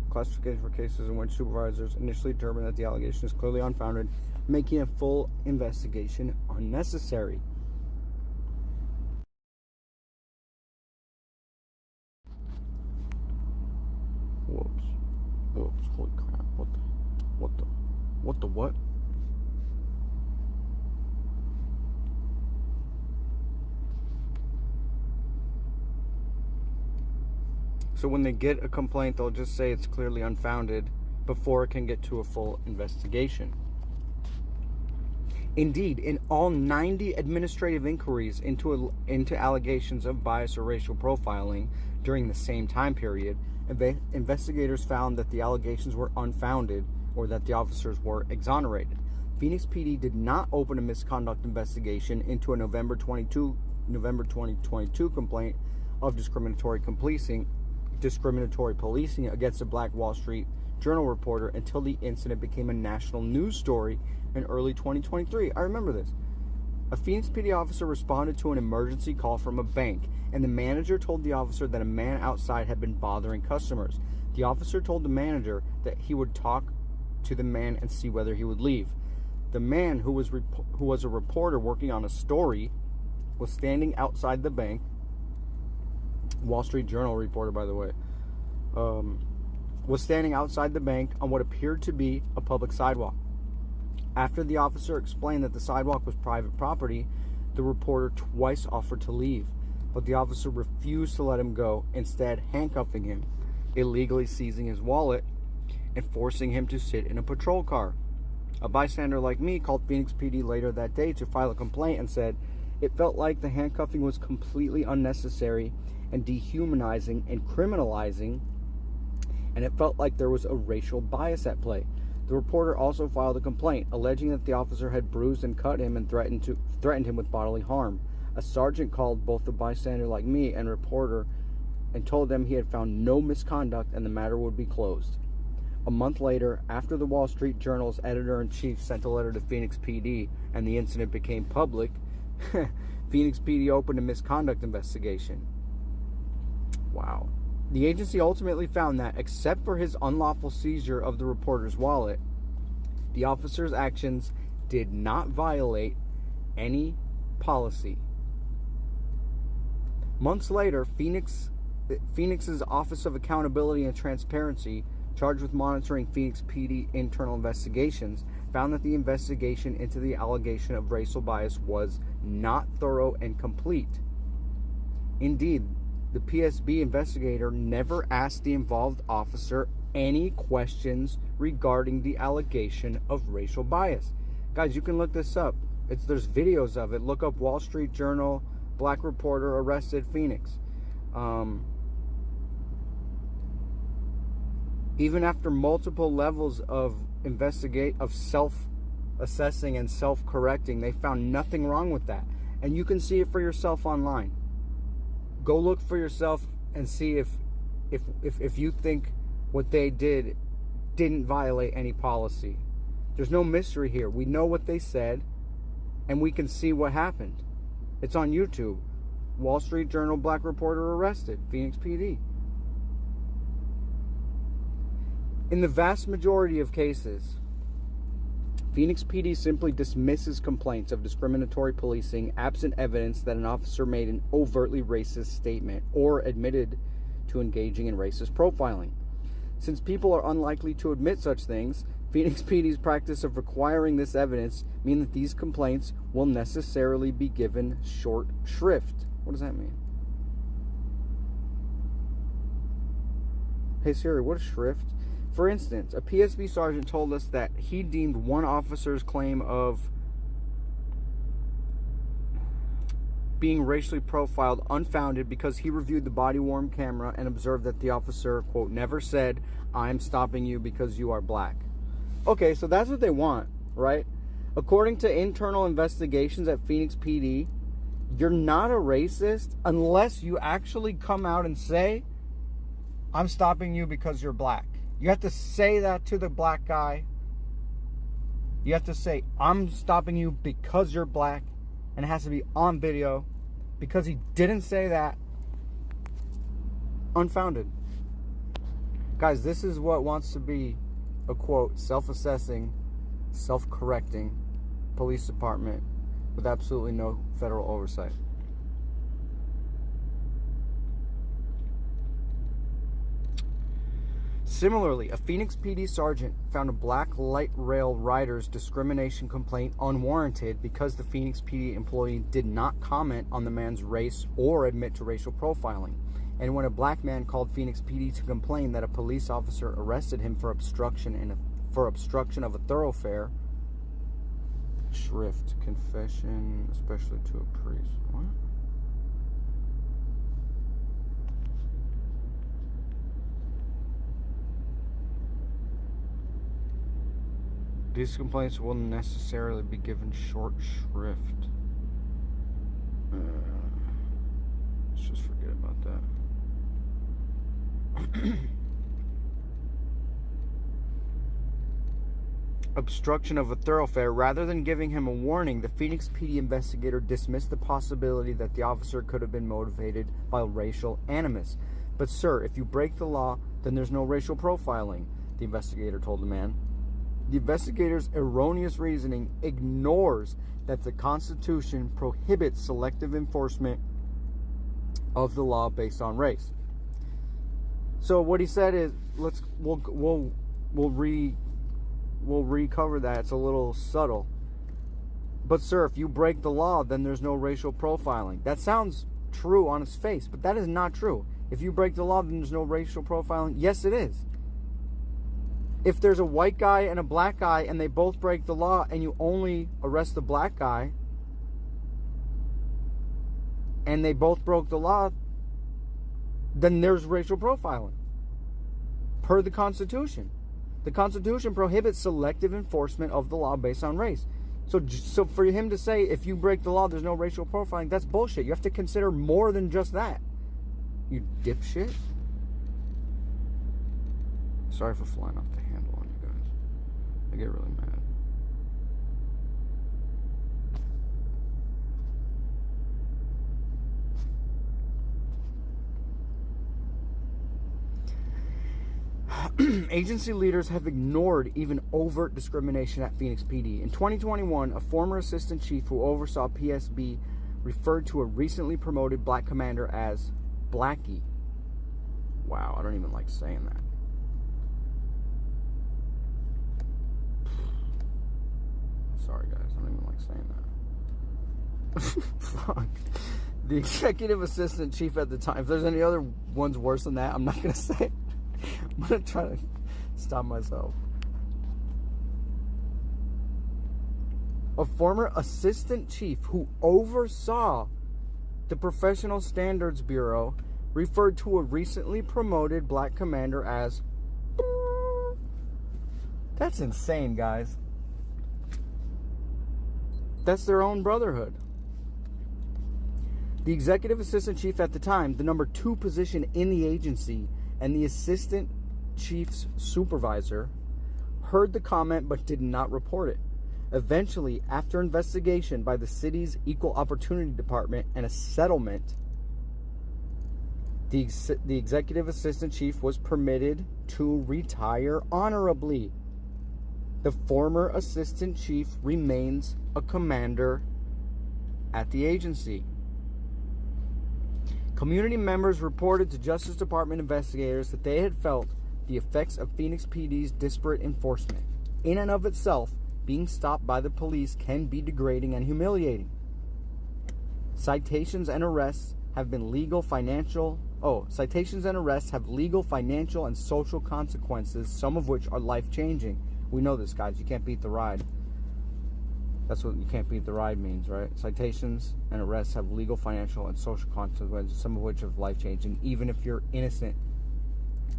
Classification for cases in which supervisors initially determine that the allegation is clearly unfounded, making a full investigation unnecessary. Whoops, holy crap, what the what? So when they get a complaint, they'll just say it's clearly unfounded before it can get to a full investigation. Indeed, in all 90 administrative inquiries into allegations of bias or racial profiling during the same time period, investigators found that the allegations were unfounded or that the officers were exonerated. Phoenix PD did not open a misconduct investigation into a November 2022 complaint of discriminatory policing against a Black Wall Street Journal reporter until the incident became a national news story in early 2023. I remember this. A Phoenix PD officer responded to an emergency call from a bank, and the manager told the officer that a man outside had been bothering customers. The officer told the manager that he would talk to the man and see whether he would leave. The man, who was a reporter working on a story, was standing outside the bank. Wall Street Journal reporter, by the way, was standing outside the bank on what appeared to be a public sidewalk. After the officer explained that the sidewalk was private property, the reporter twice offered to leave, but the officer refused to let him go, instead handcuffing him, illegally seizing his wallet, and forcing him to sit in a patrol car. A bystander like me called Phoenix PD later that day to file a complaint and said it felt like the handcuffing was completely unnecessary and dehumanizing and criminalizing, and it felt like there was a racial bias at play. The reporter also filed a complaint, alleging that the officer had bruised and cut him and threatened him with bodily harm. A sergeant called both the bystander like me and reporter and told them he had found no misconduct and the matter would be closed. A month later, after the Wall Street Journal's editor-in-chief sent a letter to Phoenix PD and the incident became public, Phoenix PD opened a misconduct investigation. Wow. The agency ultimately found that, except for his unlawful seizure of the reporter's wallet, the officer's actions did not violate any policy. Months later, Phoenix's Office of Accountability and Transparency, charged with monitoring Phoenix PD internal investigations, found that the investigation into the allegation of racial bias was not thorough and complete. Indeed, the PSB investigator never asked the involved officer any questions regarding the allegation of racial bias. Guys, you can look this up. There's videos of it. Look up Wall Street Journal, Black reporter arrested Phoenix. Even after multiple levels of self-assessing and self-correcting, they found nothing wrong with that. And you can see it for yourself online. Go look for yourself and see if you think what they didn't violate any policy. There's no mystery here. We know what they said, and we can see what happened. It's on YouTube. Wall Street Journal Black reporter arrested, Phoenix PD. In the vast majority of cases, Phoenix PD simply dismisses complaints of discriminatory policing absent evidence that an officer made an overtly racist statement or admitted to engaging in racist profiling. Since people are unlikely to admit such things, Phoenix PD's practice of requiring this evidence mean that these complaints will necessarily be given short shrift. What does that mean? Hey Siri, what is shrift? For instance, a PSB sergeant told us that he deemed one officer's claim of being racially profiled unfounded because he reviewed the body-worn camera and observed that the officer, quote, never said, "I'm stopping you because you are black." Okay, so that's what they want, right? According to internal investigations at Phoenix PD, you're not a racist unless you actually come out and say, "I'm stopping you because you're black." You have to say that to the black guy. You have to say, "I'm stopping you because you're black." And it has to be on video. Because he didn't say that, unfounded. Guys, this is what wants to be a, quote, self-assessing, self-correcting police department with absolutely no federal oversight. Similarly, a Phoenix PD sergeant found a black light rail rider's discrimination complaint unwarranted because the Phoenix PD employee did not comment on the man's race or admit to racial profiling. And when a black man called Phoenix PD to complain that a police officer arrested him for obstruction of a thoroughfare, shrift, confession, especially to a priest. What? These complaints will necessarily be given short shrift. Let's just forget about that. Obstruction of a thoroughfare. Rather than giving him a warning, the Phoenix PD investigator dismissed the possibility that the officer could have been motivated by racial animus. "But sir, if you break the law, then there's no racial profiling," the investigator told the man. The investigator's erroneous reasoning ignores that the Constitution prohibits selective enforcement of the law based on race. So what he said is, we'll recover that. It's a little subtle. "But sir, if you break the law, then there's no racial profiling." That sounds true on its face, but that is not true. If you break the law, then there's no racial profiling. Yes, it is. If there's a white guy and a black guy and they both break the law and you only arrest the black guy and they both broke the law, then there's racial profiling per the Constitution. The Constitution prohibits selective enforcement of the law based on race. So for him to say, if you break the law, there's no racial profiling, that's bullshit. You have to consider more than just that. You dipshit. Sorry for flying off the handle on you guys. I get really mad. Agency leaders have ignored even overt discrimination at Phoenix PD. In 2021, a former assistant chief who oversaw PSB referred to a recently promoted black commander as Blackie. Wow, I don't even like saying that. Sorry guys, I don't even like saying that. Fuck. The executive assistant chief at the time. If there's any other ones worse than that, I'm not going to say it. I'm going to try to stop myself. A former assistant chief who oversaw the Professional Standards Bureau referred to a recently promoted black commander as... That's insane, guys. That's their own brotherhood. The executive assistant chief at the time, the number 2 position in the agency, and the assistant chief's supervisor, heard the comment but did not report it. Eventually, after investigation by the city's Equal Opportunity Department and a settlement, the executive assistant chief was permitted to retire honorably. The former assistant chief remains a commander at the agency. Community members reported to Justice Department investigators that they had felt the effects of Phoenix PD's disparate enforcement. In and of itself, being stopped by the police can be degrading and humiliating. Citations and arrests have legal, financial, and social consequences, some of which are life-changing. We know this, guys. You can't beat the ride. That's what you can't beat the ride means, right? Citations and arrests have legal, financial, and social consequences, some of which are life-changing, even if you're innocent.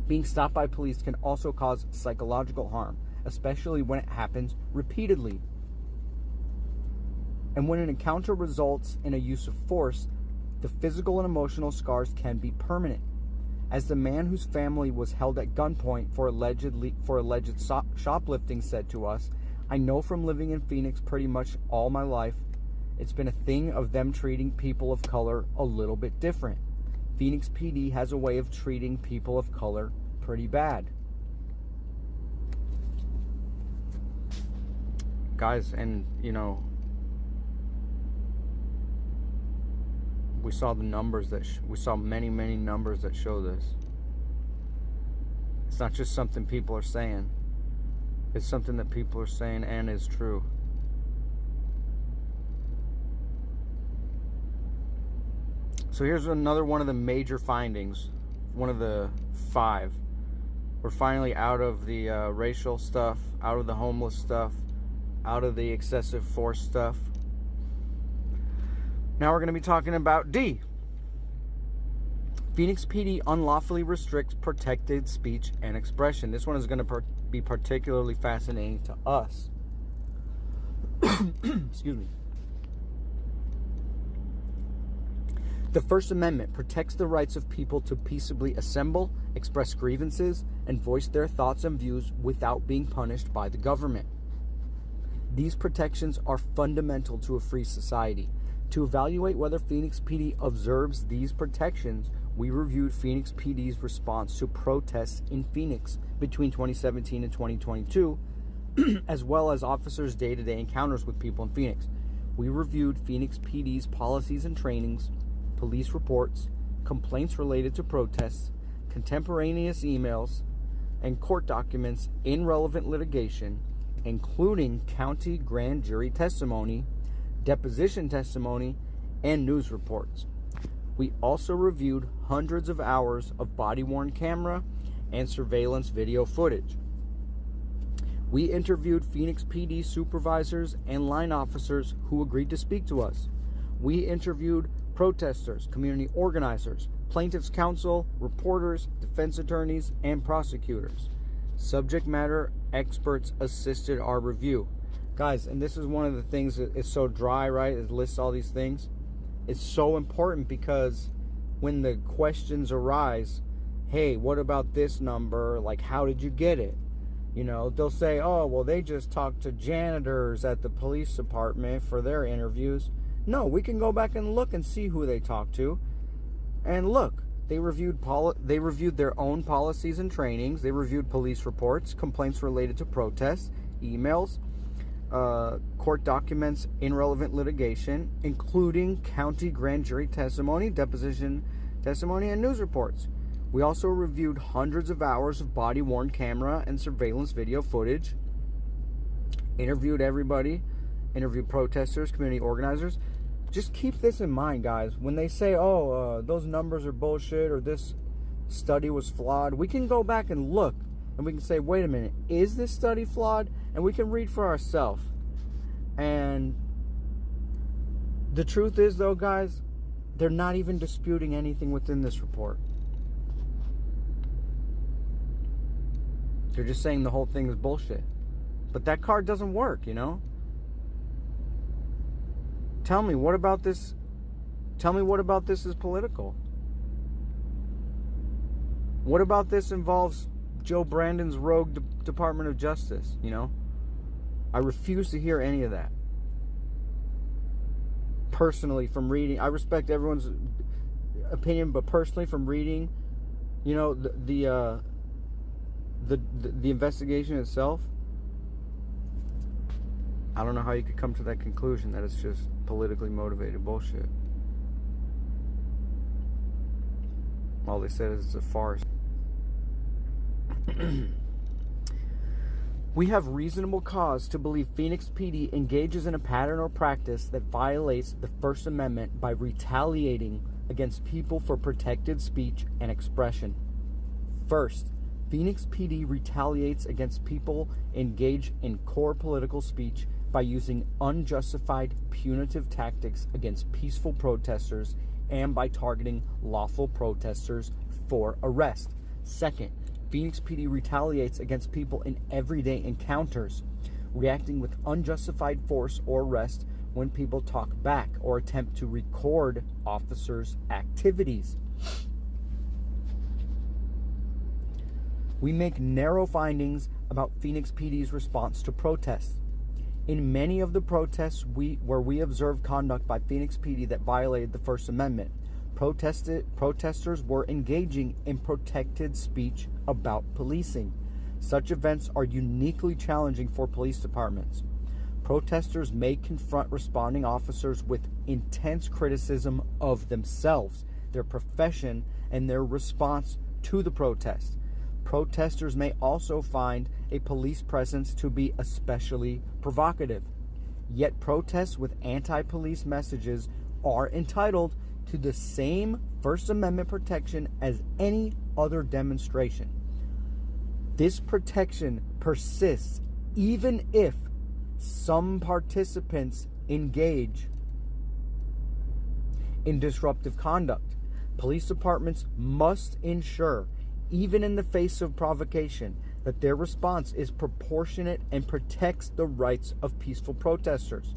Being stopped by police can also cause psychological harm, especially when it happens repeatedly. And when an encounter results in a use of force, the physical and emotional scars can be permanent. As the man whose family was held at gunpoint for alleged shoplifting said to us, I know from living in Phoenix pretty much all my life, it's been a thing of them treating people of color a little bit different. Phoenix PD has a way of treating people of color pretty bad. Guys, and we saw the numbers we saw many numbers that show this. It's not just something people are saying. It's something that people are saying and is true. So here's another one of the major findings, one of the 5. We're finally out of the racial stuff, out of the homeless stuff, out of the excessive force stuff. Now we're going to be talking about D. Phoenix PD unlawfully restricts protected speech and expression. This one is going to be particularly fascinating to us. Excuse me. The First Amendment protects the rights of people to peaceably assemble, express grievances, and voice their thoughts and views without being punished by the government. These protections are fundamental to a free society. To evaluate whether Phoenix PD observes these protections, we reviewed Phoenix PD's response to protests in Phoenix between 2017 and 2022, as well as officers' day-to-day encounters with people in Phoenix. We reviewed Phoenix PD's policies and trainings, police reports, complaints related to protests, contemporaneous emails, and court documents in relevant litigation, including county grand jury testimony, deposition testimony, and news reports. We also reviewed hundreds of hours of body-worn camera and surveillance video footage. We interviewed Phoenix PD supervisors and line officers who agreed to speak to us. We interviewed protesters, community organizers, plaintiffs' counsel, reporters, defense attorneys, and prosecutors. Subject matter experts assisted our review. Guys, and this is one of the things that is so dry, right? It lists all these things. It's so important because when the questions arise, hey, what about this number? Like, how did you get it? They'll say, oh, well, they just talked to janitors at the police department for their interviews. No, we can go back and look and see who they talked to. And look, they reviewed their own policies and trainings. They reviewed police reports, complaints related to protests, emails, court documents in relevant litigation, including county grand jury testimony, deposition testimony, and news reports. We also reviewed hundreds of hours of body-worn camera and surveillance video footage, interviewed everybody, interviewed protesters, community organizers. Just keep this in mind, guys. When they say, those numbers are bullshit or this study was flawed, we can go back and look and we can say, wait a minute, is this study flawed? And we can read for ourselves. And the truth is, though, guys, they're not even disputing anything within this report. They're just saying the whole thing is bullshit. But that card doesn't work, Tell me, what about this? Tell me what about this is political? What about this involves Joe Brandon's rogue Department of Justice, I refuse to hear any of that. Personally, from reading, I respect everyone's opinion, but personally, from reading, the investigation itself, I don't know how you could come to that conclusion that it's just politically motivated bullshit. All they said is it's a farce. We have reasonable cause to believe Phoenix PD engages in a pattern or practice that violates the First Amendment by retaliating against people for protected speech and expression. First, Phoenix PD retaliates against people engaged in core political speech by using unjustified punitive tactics against peaceful protesters and by targeting lawful protesters for arrest. Second, Phoenix PD retaliates against people in everyday encounters, reacting with unjustified force or arrest when people talk back or attempt to record officers' activities. We make narrow findings about Phoenix PD's response to protests. In many of the protests where we observed conduct by Phoenix PD that violated the First Amendment, protesters were engaging in protected speech about policing. Such events are uniquely challenging for police departments. Protesters may confront responding officers with intense criticism of themselves, their profession, and their response to the protest. Protesters may also find a police presence to be especially provocative. Yet protests with anti-police messages are entitled to the same First Amendment protection as any other demonstration. This protection persists even if some participants engage in disruptive conduct. Police departments must ensure, even in the face of provocation, that their response is proportionate and protects the rights of peaceful protesters.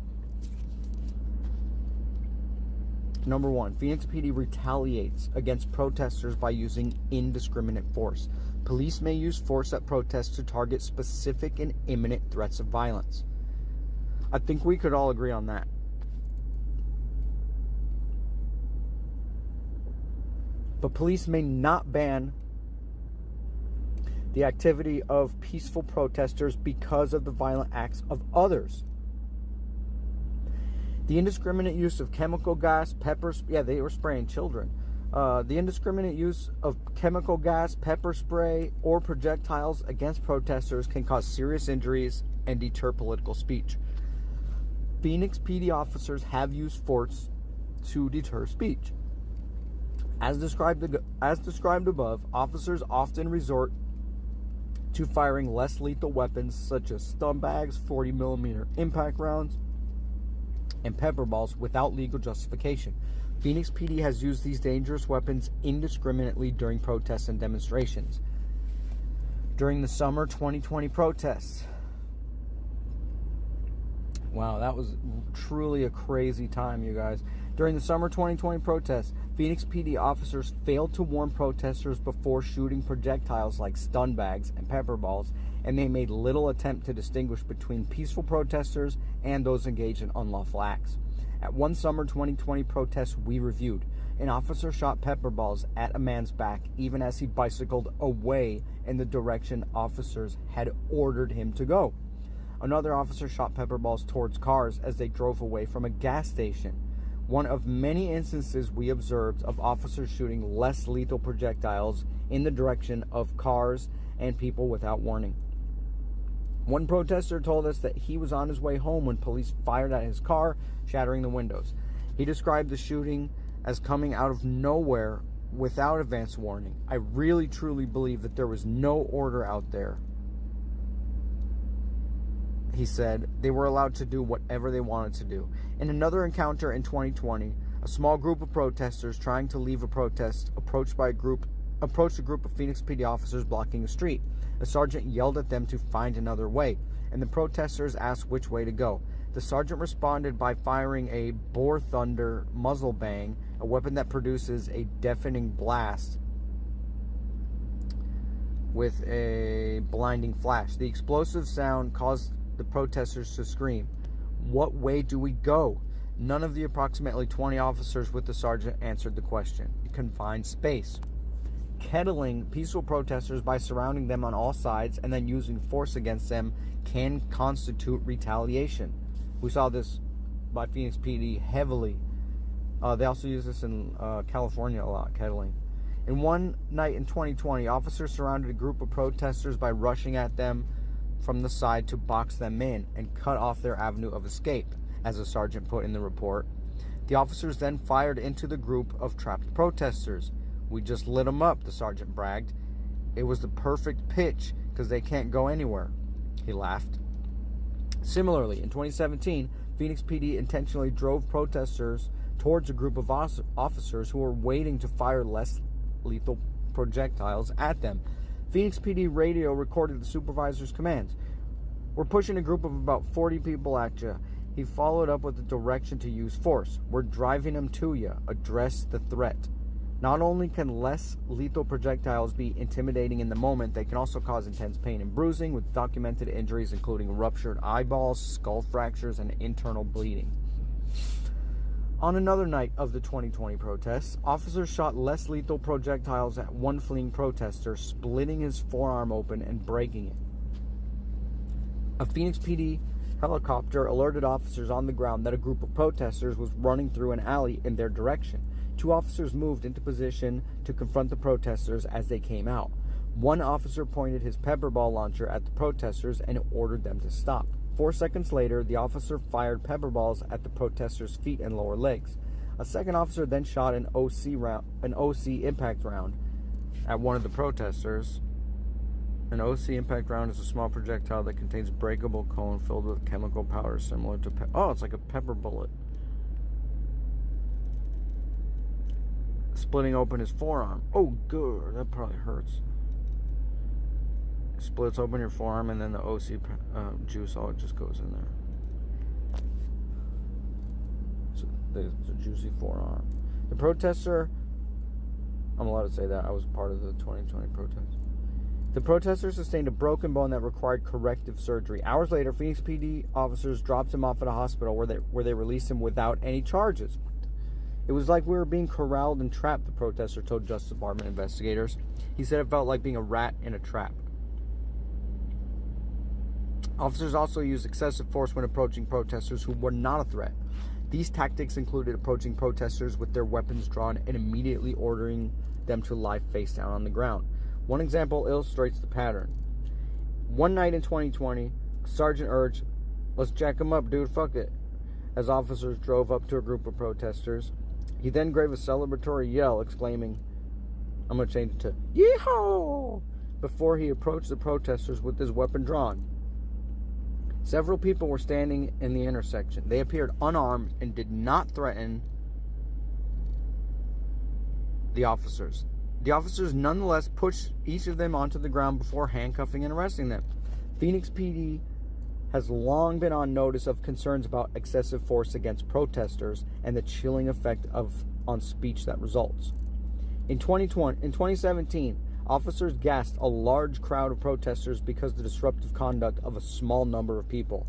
Number one, Phoenix PD retaliates against protesters by using indiscriminate force. Police may use force at protests to target specific and imminent threats of violence. I think we could all agree on that. But police may not ban the activity of peaceful protesters because of the violent acts of others. The indiscriminate use of chemical gas, they were spraying children. The indiscriminate use of chemical gas, pepper spray, or projectiles against protesters can cause serious injuries and deter political speech. Phoenix PD officers have used force to deter speech. As described above, officers often resort to firing less lethal weapons such as stun bags, 40mm impact rounds, and pepper balls without legal justification. Phoenix PD has used these dangerous weapons indiscriminately during protests and demonstrations. During the summer 2020 protests, wow, that was truly a crazy time, you guys. During the summer 2020 protests, Phoenix PD officers failed to warn protesters before shooting projectiles like stun bags and pepper balls, and they made little attempt to distinguish between peaceful protesters and those engaged in unlawful acts. At one summer 2020 protest we reviewed, an officer shot pepper balls at a man's back even as he bicycled away in the direction officers had ordered him to go. Another officer shot pepper balls towards cars as they drove away from a gas station. One of many instances we observed of officers shooting less lethal projectiles in the direction of cars and people without warning. One protester told us that he was on his way home when police fired at his car, shattering the windows. He described the shooting as coming out of nowhere without advance warning. I really truly believe that there was no order out there. He said they were allowed to do whatever they wanted to do. In another encounter in 2020, a small group of protesters trying to leave a protest approached a group of Phoenix PD officers blocking a street. A sergeant yelled at them to find another way, and the protesters asked which way to go. The sergeant responded by firing a bore thunder muzzle bang, a weapon that produces a deafening blast with a blinding flash. The explosive sound caused the protesters to scream, "What way do we go?" None of the approximately 20 officers with the sergeant answered the question. Confined space. Kettling peaceful protesters by surrounding them on all sides and then using force against them can constitute retaliation. We saw this by Phoenix PD heavily. They also use this in California a lot, kettling. In one night in 2020, officers surrounded a group of protesters by rushing at them from the side to box them in and cut off their avenue of escape, as a sergeant put in the report. The officers then fired into the group of trapped protesters. "We just lit them up," the sergeant bragged. "It was the perfect pitch because they can't go anywhere." He laughed. Similarly, in 2017, Phoenix PD intentionally drove protesters towards a group of officers who were waiting to fire less lethal projectiles at them. Phoenix PD radio recorded the supervisor's commands. "We're pushing a group of about 40 people at you." He followed up with the direction to use force. "We're driving them to you. Address the threat." Not only can less lethal projectiles be intimidating in the moment, they can also cause intense pain and bruising, with documented injuries including ruptured eyeballs, skull fractures, and internal bleeding. On another night of the 2020 protests, officers shot less lethal projectiles at one fleeing protester, splitting his forearm open and breaking it. A Phoenix PD helicopter alerted officers on the ground that a group of protesters was running through an alley in their direction. 2 officers moved into position to confront the protesters as they came out. One officer pointed his pepper ball launcher at the protesters and ordered them to stop. 4 seconds later, the officer fired pepper balls at the protesters' feet and lower legs. A second officer then shot an OC impact round at one of the protesters. An OC impact round is a small projectile that contains breakable cone filled with chemical powder similar to it's like a pepper bullet. Splitting open his forearm. Oh, good. That probably hurts. Splits open your forearm, and then the OC juice all just goes in there. So it's a juicy forearm. The protester, I'm allowed to say that. I was part of the 2020 protest. The protester sustained a broken bone that required corrective surgery. Hours later, Phoenix PD officers dropped him off at a hospital where they released him without any charges. It was like we were being corralled and trapped, the protester told Justice Department investigators. He said it felt like being a rat in a trap. Officers also used excessive force when approaching protesters who were not a threat. These tactics included approaching protesters with their weapons drawn and immediately ordering them to lie face down on the ground. One example illustrates the pattern. One night in 2020, a sergeant urged, "Let's jack him up, dude, fuck it," as officers drove up to a group of protesters. He then gave a celebratory yell, exclaiming, I'm going to change it to, "Yeehaw!" before he approached the protesters with his weapon drawn. Several people were standing in the intersection. They appeared unarmed and did not threaten the officers. The officers nonetheless pushed each of them onto the ground before handcuffing and arresting them. Phoenix PD has long been on notice of concerns about excessive force against protesters and the chilling effect on speech that results. In 2017, officers gassed a large crowd of protesters because of the disruptive conduct of a small number of people.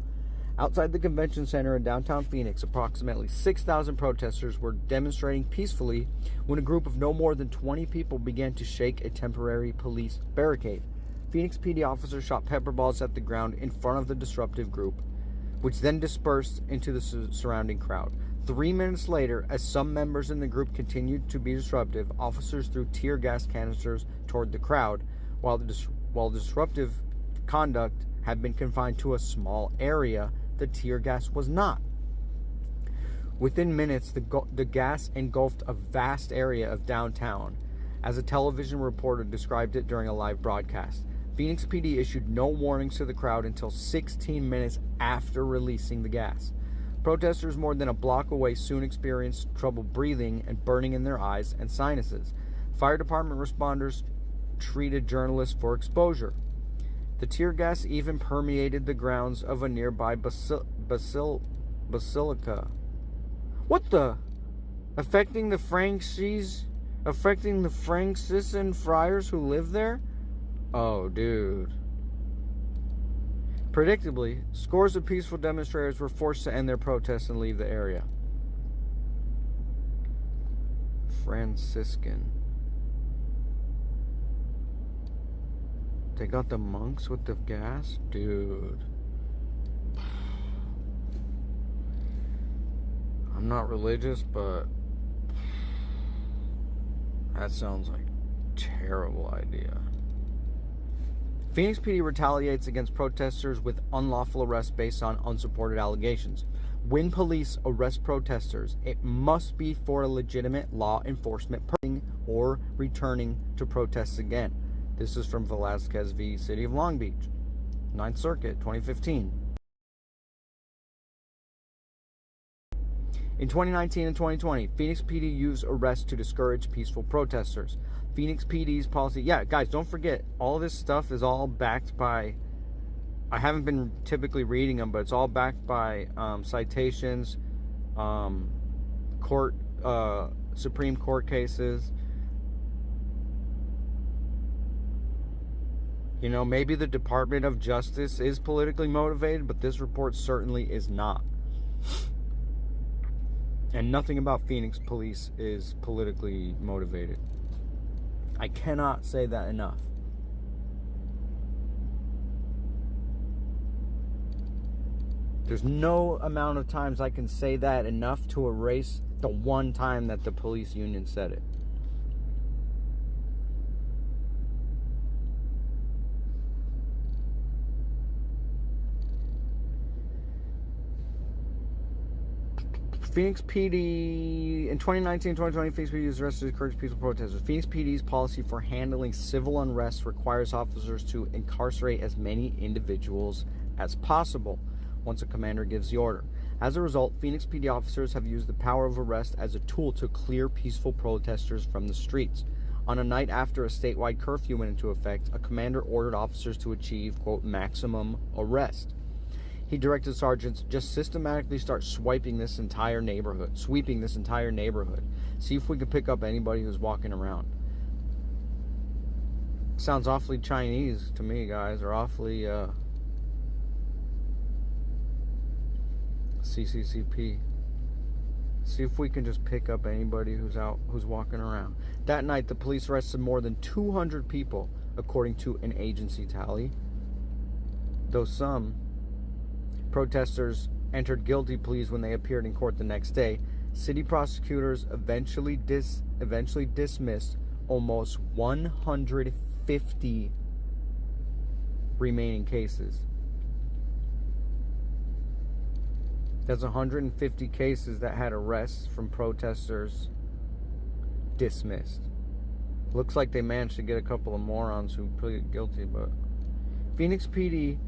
Outside the convention center in downtown Phoenix, approximately 6,000 protesters were demonstrating peacefully when a group of no more than 20 people began to shake a temporary police barricade. Phoenix PD officers shot pepper balls at the ground in front of the disruptive group, which then dispersed into the surrounding crowd. 3 minutes later, as some members in the group continued to be disruptive, officers threw tear gas canisters toward the crowd. While disruptive conduct had been confined to a small area, the tear gas was not. Within minutes, the gas engulfed a vast area of downtown, as a television reporter described it during a live broadcast. Phoenix PD issued no warnings to the crowd until 16 minutes after releasing the gas. Protesters more than a block away soon experienced trouble breathing and burning in their eyes and sinuses. Fire department responders treated journalists for exposure. The tear gas even permeated the grounds of a nearby basilica. What the? Affecting the Franciscan friars who live there? Oh, dude. Predictably, scores of peaceful demonstrators were forced to end their protests and leave the area. Franciscan. They got the monks with the gas? Dude. I'm not religious, but that sounds like a terrible idea. Phoenix PD retaliates against protesters with unlawful arrest based on unsupported allegations. When police arrest protesters, it must be for a legitimate law enforcement purpose or returning to protests again. This is from Velasquez v. City of Long Beach, 9th Circuit, 2015. In 2019 and 2020, Phoenix PD used arrests to discourage peaceful protesters. Phoenix PD's policy... Yeah, guys, don't forget, all this stuff is all backed by... I haven't been typically reading them, but it's all backed by citations, Supreme Court cases. You know, maybe the Department of Justice is politically motivated, but this report certainly is not. And nothing about Phoenix police is politically motivated. I cannot say that enough. There's no amount of times I can say that enough to erase the one time that the police union said it. Phoenix PD, in 2019-2020, Phoenix PD was arrested to encourage peaceful protesters. Phoenix PD's policy for handling civil unrest requires officers to incarcerate as many individuals as possible once a commander gives the order. As a result, Phoenix PD officers have used the power of arrest as a tool to clear peaceful protesters from the streets. On a night after a statewide curfew went into effect, a commander ordered officers to achieve, quote, maximum arrest. He directed sergeants, just systematically start sweeping this entire neighborhood. See if we can pick up anybody who's walking around. Sounds awfully Chinese to me, guys, or awfully CCCP. See if we can just pick up anybody who's walking around. That night, the police arrested more than 200 people, according to an agency tally. Though some protesters entered guilty pleas when they appeared in court the next day, city prosecutors eventually dismissed almost 150 remaining cases. That's 150 cases that had arrests from protesters dismissed. Looks like they managed to get a couple of morons who pleaded guilty, but Phoenix PD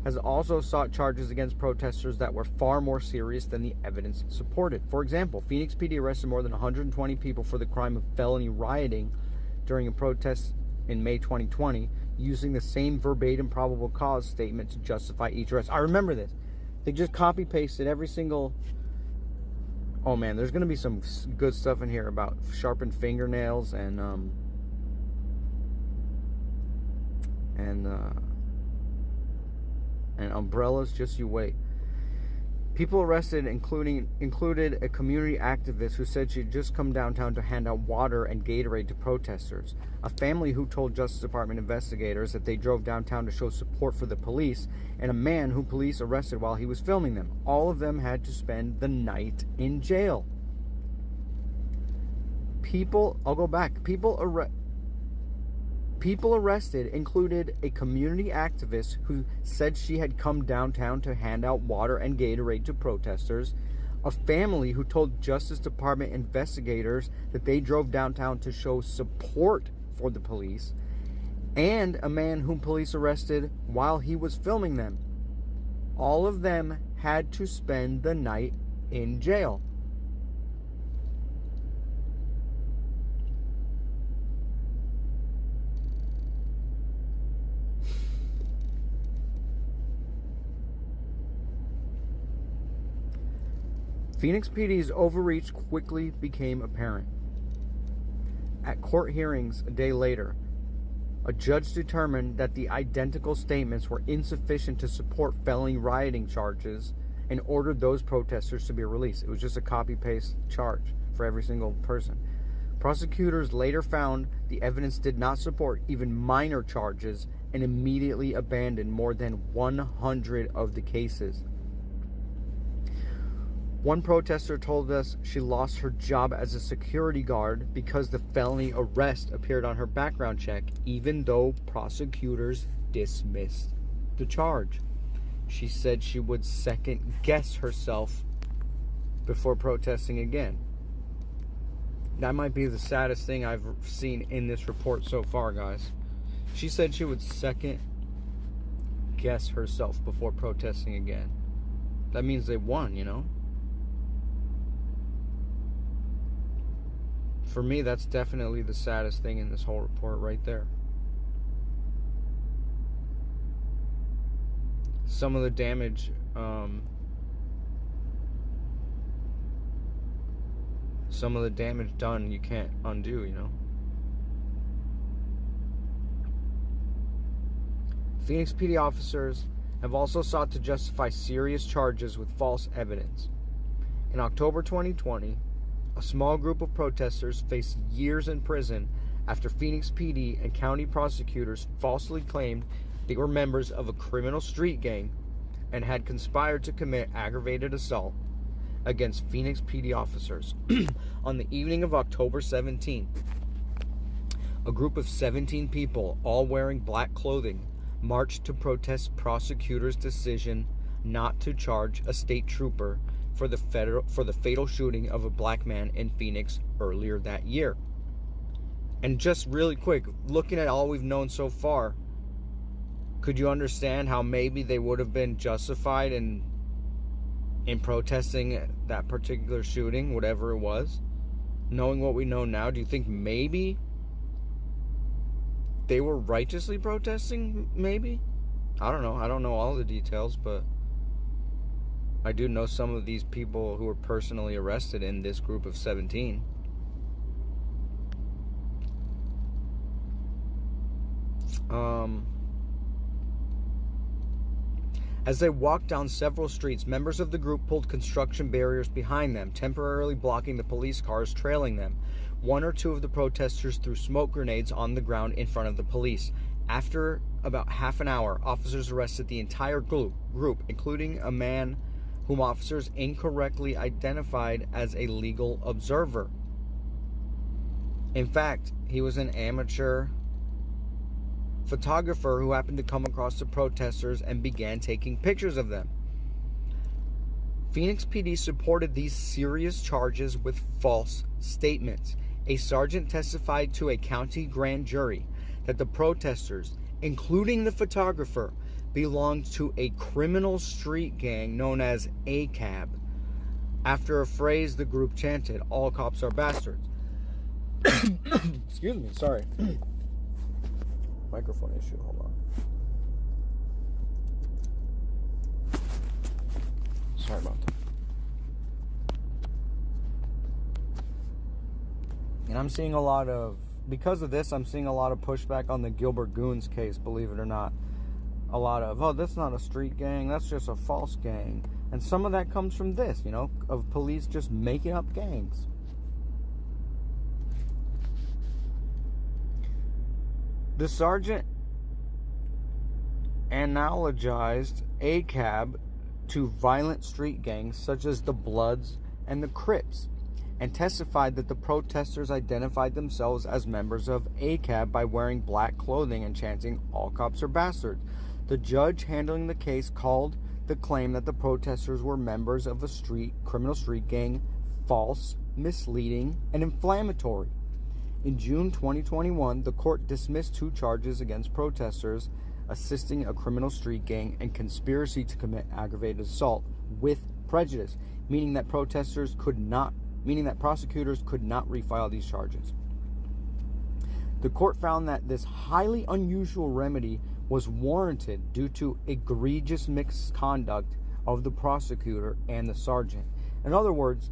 has also sought charges against protesters that were far more serious than the evidence supported. For example, Phoenix PD arrested more than 120 people for the crime of felony rioting during a protest in May 2020, using the same verbatim probable cause statement to justify each arrest. I remember this. They just copy-pasted every single... Oh man, there's going to be some good stuff in here about sharpened fingernails and umbrellas. Just you wait. People arrested included a community activist who said she had just come downtown to hand out water and Gatorade to protesters, a family who told Justice Department investigators that they drove downtown to show support for the police, and a man who police arrested while he was filming them. All of them had to spend the night in jail. People arrested included a community activist who said she had come downtown to hand out water and Gatorade to protesters, a family who told Justice Department investigators that they drove downtown to show support for the police, and a man whom police arrested while he was filming them. All of them had to spend the night in jail. Phoenix PD's overreach quickly became apparent. At court hearings a day later, a judge determined that the identical statements were insufficient to support felony rioting charges and ordered those protesters to be released. It was just a copy-paste charge for every single person. Prosecutors later found the evidence did not support even minor charges and immediately abandoned more than 100 of the cases. One protester told us she lost her job as a security guard because the felony arrest appeared on her background check, even though prosecutors dismissed the charge. She said she would second guess herself before protesting again. That might be the saddest thing I've seen in this report so far, guys. She said she would second guess herself before protesting again. That means they won, you know? for me, that's definitely the saddest thing in this whole report right there. Some of the damage, done you can't undo, you know. Phoenix PD officers have also sought to justify serious charges with false evidence. In October 2020, a small group of protesters faced years in prison after Phoenix PD and county prosecutors falsely claimed they were members of a criminal street gang and had conspired to commit aggravated assault against Phoenix PD officers. On the evening of October 17th, a group of 17 people, all wearing black clothing, marched to protest prosecutors' decision not to charge a state trooper for the fatal shooting of a black man in Phoenix earlier that year. And just really quick, looking at all we've known so far, could you understand how maybe they would have been justified in protesting that particular shooting, whatever it was? Knowing what we know now, do you think maybe they were righteously protesting? Maybe? I don't know. I don't know all the details, but I do know some of these people who were personally arrested in this group of 17. As they walked down several streets, members of the group pulled construction barriers behind them, temporarily blocking the police cars trailing them. One or two of the protesters threw smoke grenades on the ground in front of the police. After about half an hour, officers arrested the entire group, including a man whom officers incorrectly identified as a legal observer. In fact, he was an amateur photographer who happened to come across the protesters and began taking pictures of them. Phoenix PD supported these serious charges with false statements. A sergeant testified to a county grand jury that the protesters, including the photographer, belonged to a criminal street gang known as ACAB, after a phrase the group chanted, "All cops are bastards." Excuse me, sorry. Microphone issue, hold on. Sorry about that. And I'm seeing a lot of, because of this, I'm seeing a lot of pushback on the Gilbert Goons case, believe it or not. A lot of, oh, that's not a street gang, that's just a false gang. And some of that comes from this, you know, of police just making up gangs. The sergeant analogized ACAB to violent street gangs such as the Bloods and the Crips, and testified that the protesters identified themselves as members of ACAB by wearing black clothing and chanting, "All cops are bastards." The judge handling the case called the claim that the protesters were members of a criminal street gang false, misleading, and inflammatory. In June 2021, the court dismissed 2 charges against protesters: assisting a criminal street gang and conspiracy to commit aggravated assault with prejudice, meaning that prosecutors could not refile these charges. The court found that this highly unusual remedy was warranted due to egregious misconduct of the prosecutor and the sergeant. In other words,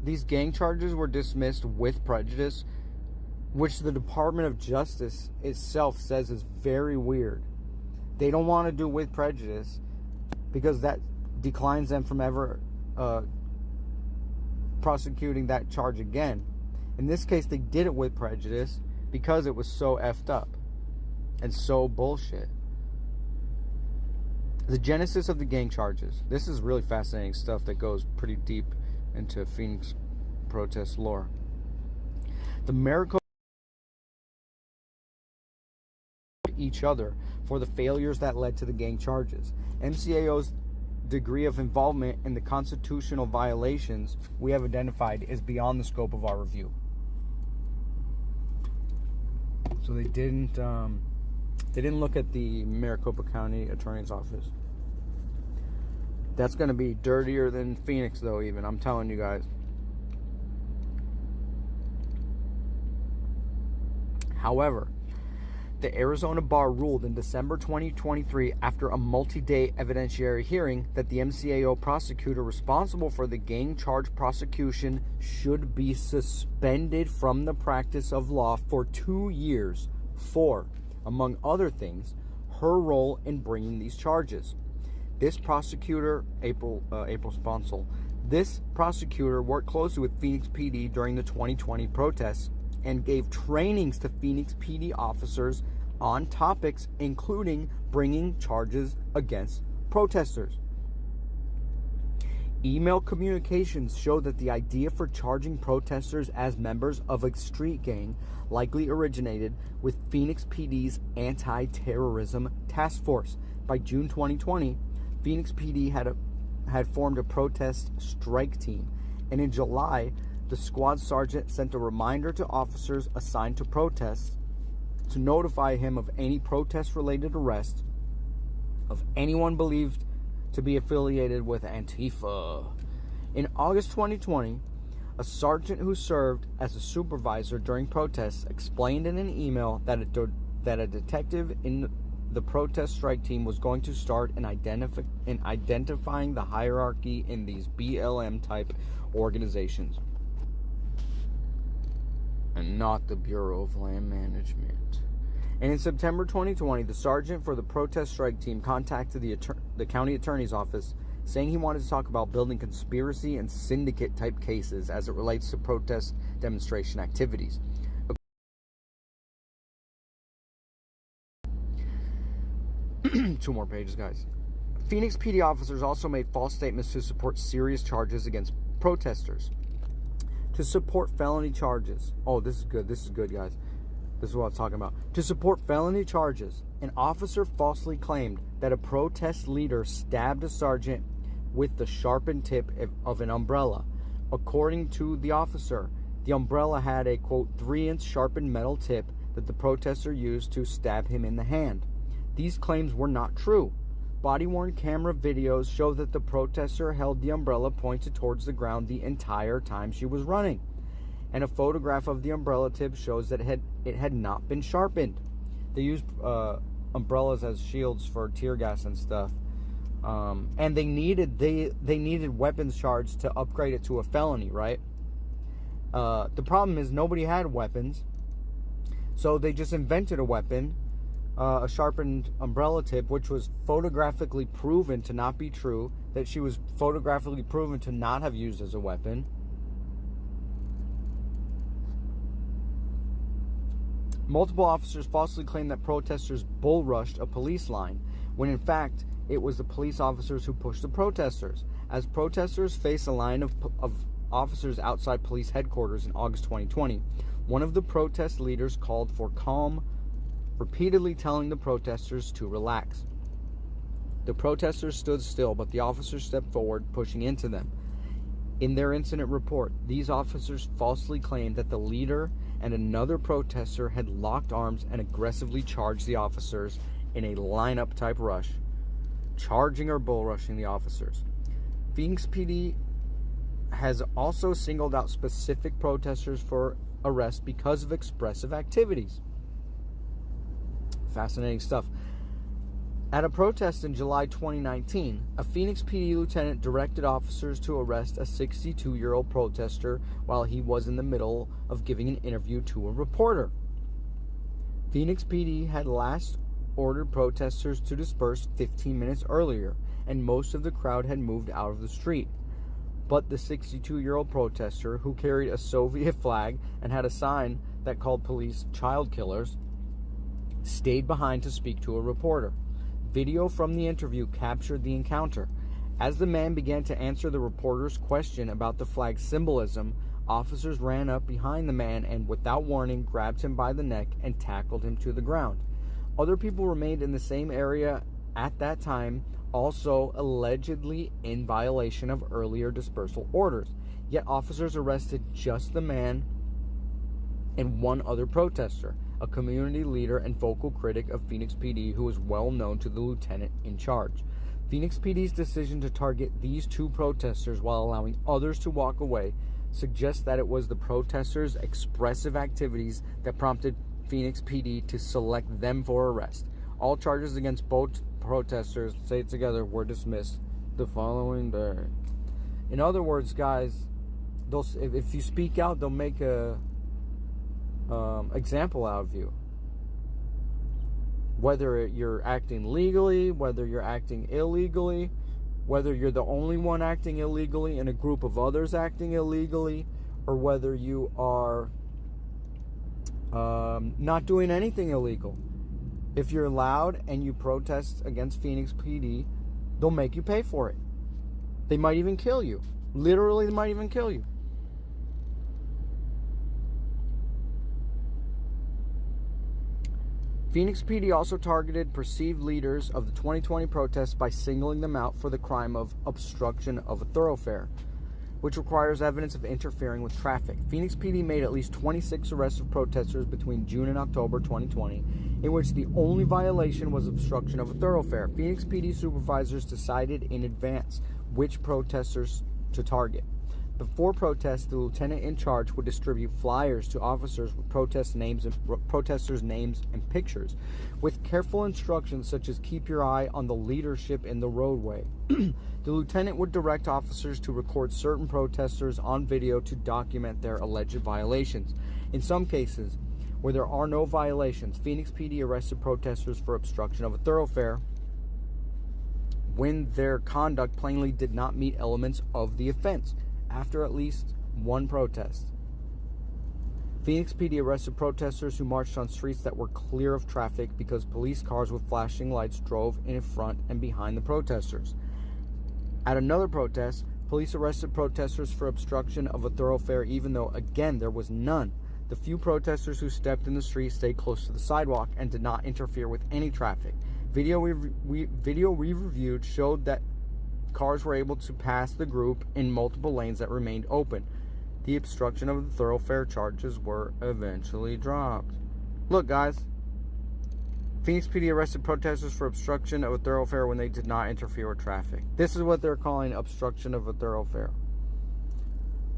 these gang charges were dismissed with prejudice, which the Department of Justice itself says is very weird. They don't want to do with prejudice because that declines them from ever prosecuting that charge again. In this case, they did it with prejudice because it was so effed up and so bullshit. The genesis of the gang charges. This is really fascinating stuff that goes pretty deep into Phoenix protest lore. The Maricopa each other for the failures that led to the gang charges. MCAO's degree of involvement in the constitutional violations we have identified is beyond the scope of our review. So they didn't look at the Maricopa County Attorney's Office. That's going to be dirtier than Phoenix, though, even. I'm telling you guys. However, the Arizona bar ruled in December 2023, after a multi-day evidentiary hearing, that the MCAO prosecutor responsible for the gang charge prosecution should be suspended from the practice of law for 2 years for, among other things, her role in bringing these charges. This prosecutor, April Sponsel, this prosecutor worked closely with Phoenix PD during the 2020 protests and gave trainings to Phoenix PD officers on topics including bringing charges against protesters. Email communications show that the idea for charging protesters as members of a street gang likely originated with Phoenix PD's anti-terrorism task force. By June 2020, Phoenix PD had formed a protest strike team, and in July, the squad sergeant sent a reminder to officers assigned to protests to notify him of any protest-related arrest of anyone believed to be affiliated with Antifa. In August 2020, a sergeant who served as a supervisor during protests explained in an email that a detective in the protest strike team was going to start in identifying the hierarchy in these BLM-type organizations, and not the Bureau of Land Management. And in September 2020, the sergeant for the protest strike team contacted the county attorney's office, saying he wanted to talk about building conspiracy and syndicate type cases as it relates to protest demonstration activities. Two more pages, guys. Phoenix PD officers also made false statements to support serious charges against protesters. To support felony charges. Oh, this is good, guys. This is what I'm talking about. To support felony charges, an officer falsely claimed that a protest leader stabbed a sergeant with the sharpened tip of an umbrella. According to the officer, the umbrella had a, quote, 3-inch sharpened metal tip that the protester used to stab him in the hand. These claims were not true. Body-worn camera videos show that the protester held the umbrella pointed towards the ground the entire time she was running. And a photograph of the umbrella tip shows that it had not been sharpened. They used umbrellas as shields for tear gas and stuff. And they needed weapons charge to upgrade it to a felony, right? The problem is nobody had weapons. So they just invented a weapon. A sharpened umbrella tip, which was photographically proven to not be true, that she was photographically proven to not have used as a weapon. Multiple officers falsely claimed that protesters bull rushed a police line, when in fact it was the police officers who pushed the protesters. As protesters faced a line of officers outside police headquarters in August 2020, one of the protest leaders called for calm, repeatedly telling the protesters to relax. The protesters stood still, but the officers stepped forward, pushing into them. In their incident report, these officers falsely claimed that the leader and another protester had locked arms and aggressively charged the officers in a lineup-type rush, charging or bull rushing the officers. Phoenix PD has also singled out specific protesters for arrest because of expressive activities. Fascinating stuff. At a protest in July 2019, a Phoenix PD lieutenant directed officers to arrest a 62-year-old protester while he was in the middle of giving an interview to a reporter. Phoenix PD had last ordered protesters to disperse 15 minutes earlier, and most of the crowd had moved out of the street. But the 62-year-old protester, who carried a Soviet flag and had a sign that called police child killers, stayed behind to speak to a reporter. Video from the interview captured the encounter. As the man began to answer the reporter's question about the flag's symbolism, officers ran up behind the man and, without warning, grabbed him by the neck and tackled him to the ground. Other people remained in the same area at that time, also allegedly in violation of earlier dispersal orders. Yet officers arrested just the man and one other protester, a community leader and vocal critic of Phoenix PD who was well known to the lieutenant in charge. Phoenix PD's decision to target these two protesters while allowing others to walk away suggests that it was the protesters' expressive activities that prompted Phoenix PD to select them for arrest. All charges against both protesters, say it together, were dismissed the following day. In other words, guys, if you speak out, they'll make a example out of you. Whether you're acting legally, whether you're acting illegally, whether you're the only one acting illegally and a group of others acting illegally, or whether you are not doing anything illegal. If you're loud and you protest against Phoenix PD, they'll make you pay for it. They might even kill you. Literally, they might even kill you. Phoenix PD also targeted perceived leaders of the 2020 protests by singling them out for the crime of obstruction of a thoroughfare, which requires evidence of interfering with traffic. Phoenix PD made at least 26 arrests of protesters between June and October 2020, in which the only violation was obstruction of a thoroughfare. Phoenix PD supervisors decided in advance which protesters to target. Before protests, the lieutenant in charge would distribute flyers to officers with protesters' names and pictures, with careful instructions such as keep your eye on the leadership in the roadway. The lieutenant would direct officers to record certain protesters on video to document their alleged violations. In some cases, where there are no violations, Phoenix PD arrested protesters for obstruction of a thoroughfare when their conduct plainly did not meet elements of the offense. After at least one protest, Phoenix PD arrested protesters who marched on streets that were clear of traffic because police cars with flashing lights drove in front and behind the protesters. At another protest, police arrested protesters for obstruction of a thoroughfare even though, again, there was none. The few protesters who stepped in the street stayed close to the sidewalk and did not interfere with any traffic. Video we reviewed showed that cars were able to pass the group in multiple lanes that remained open. The obstruction of the thoroughfare charges were eventually dropped. Look, guys. Phoenix PD arrested protesters for obstruction of a thoroughfare when they did not interfere with traffic. This is what they're calling obstruction of a thoroughfare.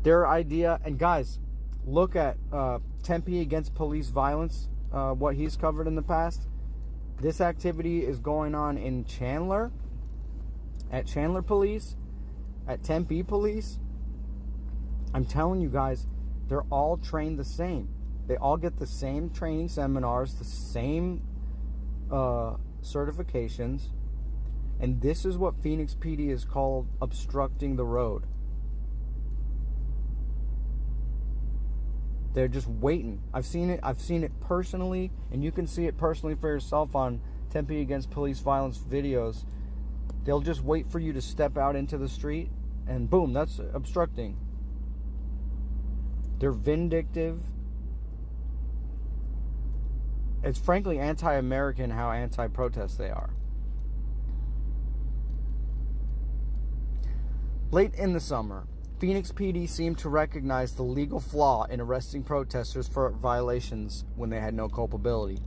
Their idea, and guys, look at Tempe against police violence, what he's covered in the past. This activity is going on in Chandler, at Chandler Police, at Tempe Police. I'm telling you guys, they're all trained the same. They all get the same training seminars, the same certifications. And this is what Phoenix PD is called obstructing the road. They're just waiting. I've seen it personally, and you can see it personally for yourself on Tempe Against Police Violence videos. They'll just wait for you to step out into the street, and boom, that's obstructing. They're vindictive. It's frankly anti-American how anti-protest they are. Late in the summer, Phoenix PD seemed to recognize the legal flaw in arresting protesters for violations when they had no culpability.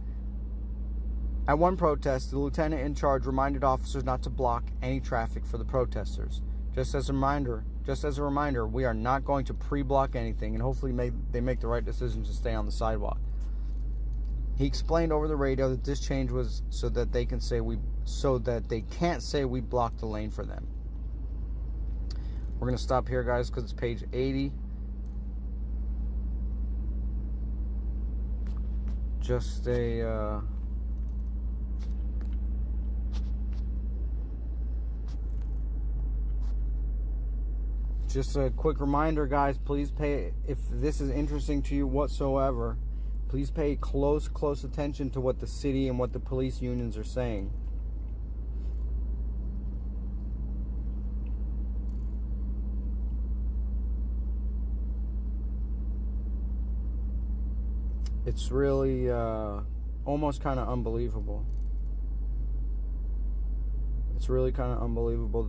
At one protest, the lieutenant in charge reminded officers not to block any traffic for the protesters. Just as a reminder, we are not going to pre-block anything, and hopefully they make the right decision to stay on the sidewalk. He explained over the radio that this change was so that they can't say we blocked the lane for them. We're going to stop here, guys, because it's page 80. Just a quick reminder, guys, please pay, if this is interesting to you whatsoever, please pay close attention to what the city and what the police unions are saying. It's really almost kind of unbelievable. It's really kind of unbelievable.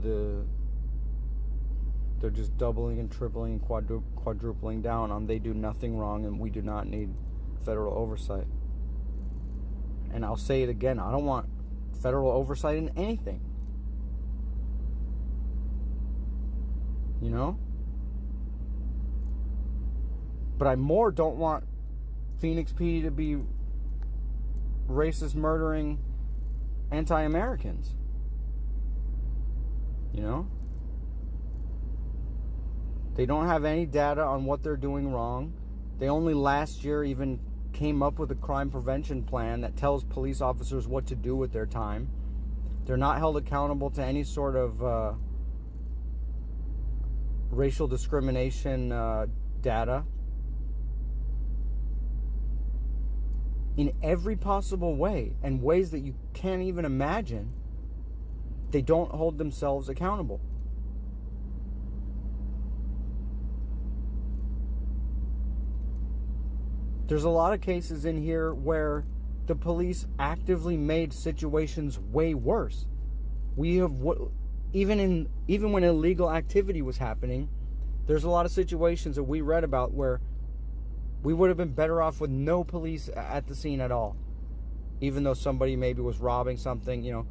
They're just doubling and tripling and quadrupling down on they do nothing wrong and we do not need federal oversight. And I'll say it again, I don't want federal oversight in anything. You know? But I more don't want Phoenix PD to be racist, murdering anti-Americans. You know? They don't have any data on what they're doing wrong. They only last year even came up with a crime prevention plan that tells police officers what to do with their time. They're not held accountable to any sort of racial discrimination data. In every possible way, and ways that you can't even imagine, they don't hold themselves accountable. There's a lot of cases in here where the police actively made situations way worse. We have, even when illegal activity was happening, there's a lot of situations that we read about where we would have been better off with no police at the scene at all. Even though somebody maybe was robbing something, you know.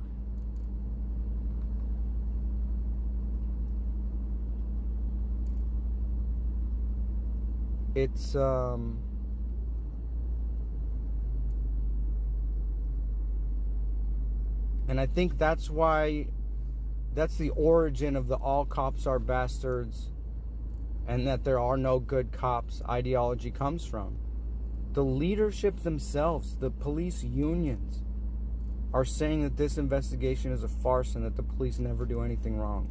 It's, and I think that's why, that's the origin of the all cops are bastards and that there are no good cops ideology comes from. The leadership themselves, the police unions, are saying that this investigation is a farce and that the police never do anything wrong.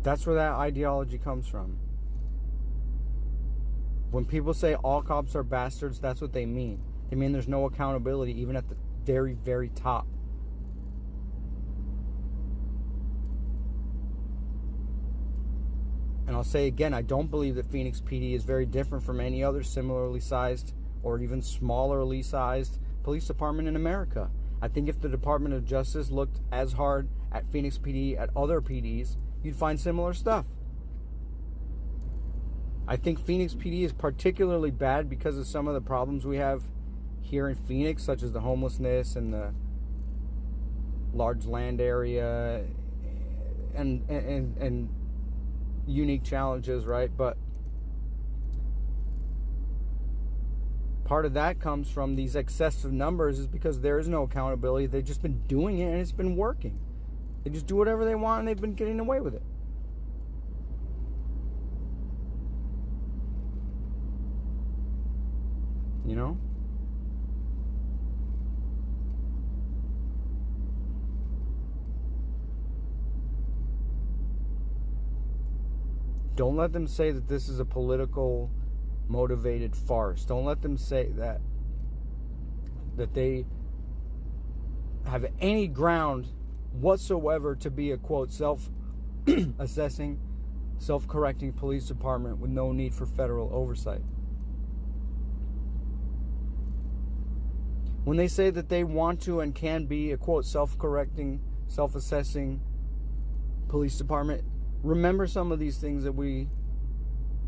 That's where that ideology comes from. When people say all cops are bastards, that's what they mean. They mean there's no accountability even at the very, very top. And I'll say again, I don't believe that Phoenix PD is very different from any other similarly sized or even smallerly sized police department in America. I think if the Department of Justice looked as hard at Phoenix PD at other PDs, you'd find similar stuff. I think Phoenix PD is particularly bad because of some of the problems we have here in Phoenix, such as the homelessness and the large land area and unique challenges, right? But part of that comes from these excessive numbers is because there is no accountability. They've just been doing it and it's been working. They just do whatever they want and they've been getting away with it. You know? Don't let them say that this is a political motivated farce. Don't let them say that they have any ground whatsoever to be a, quote, self-assessing, self-correcting police department with no need for federal oversight. When they say that they want to and can be a, quote, self-correcting, self-assessing police department, remember some of these things that we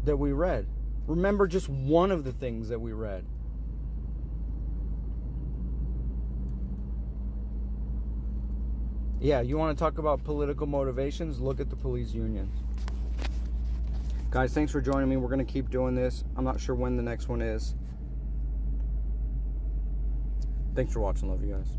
read. Remember just one of the things that we read. Yeah, you want to talk about political motivations? Look at the police unions. Guys, thanks for joining me. We're going to keep doing this. I'm not sure when the next one is. Thanks for watching. Love you guys.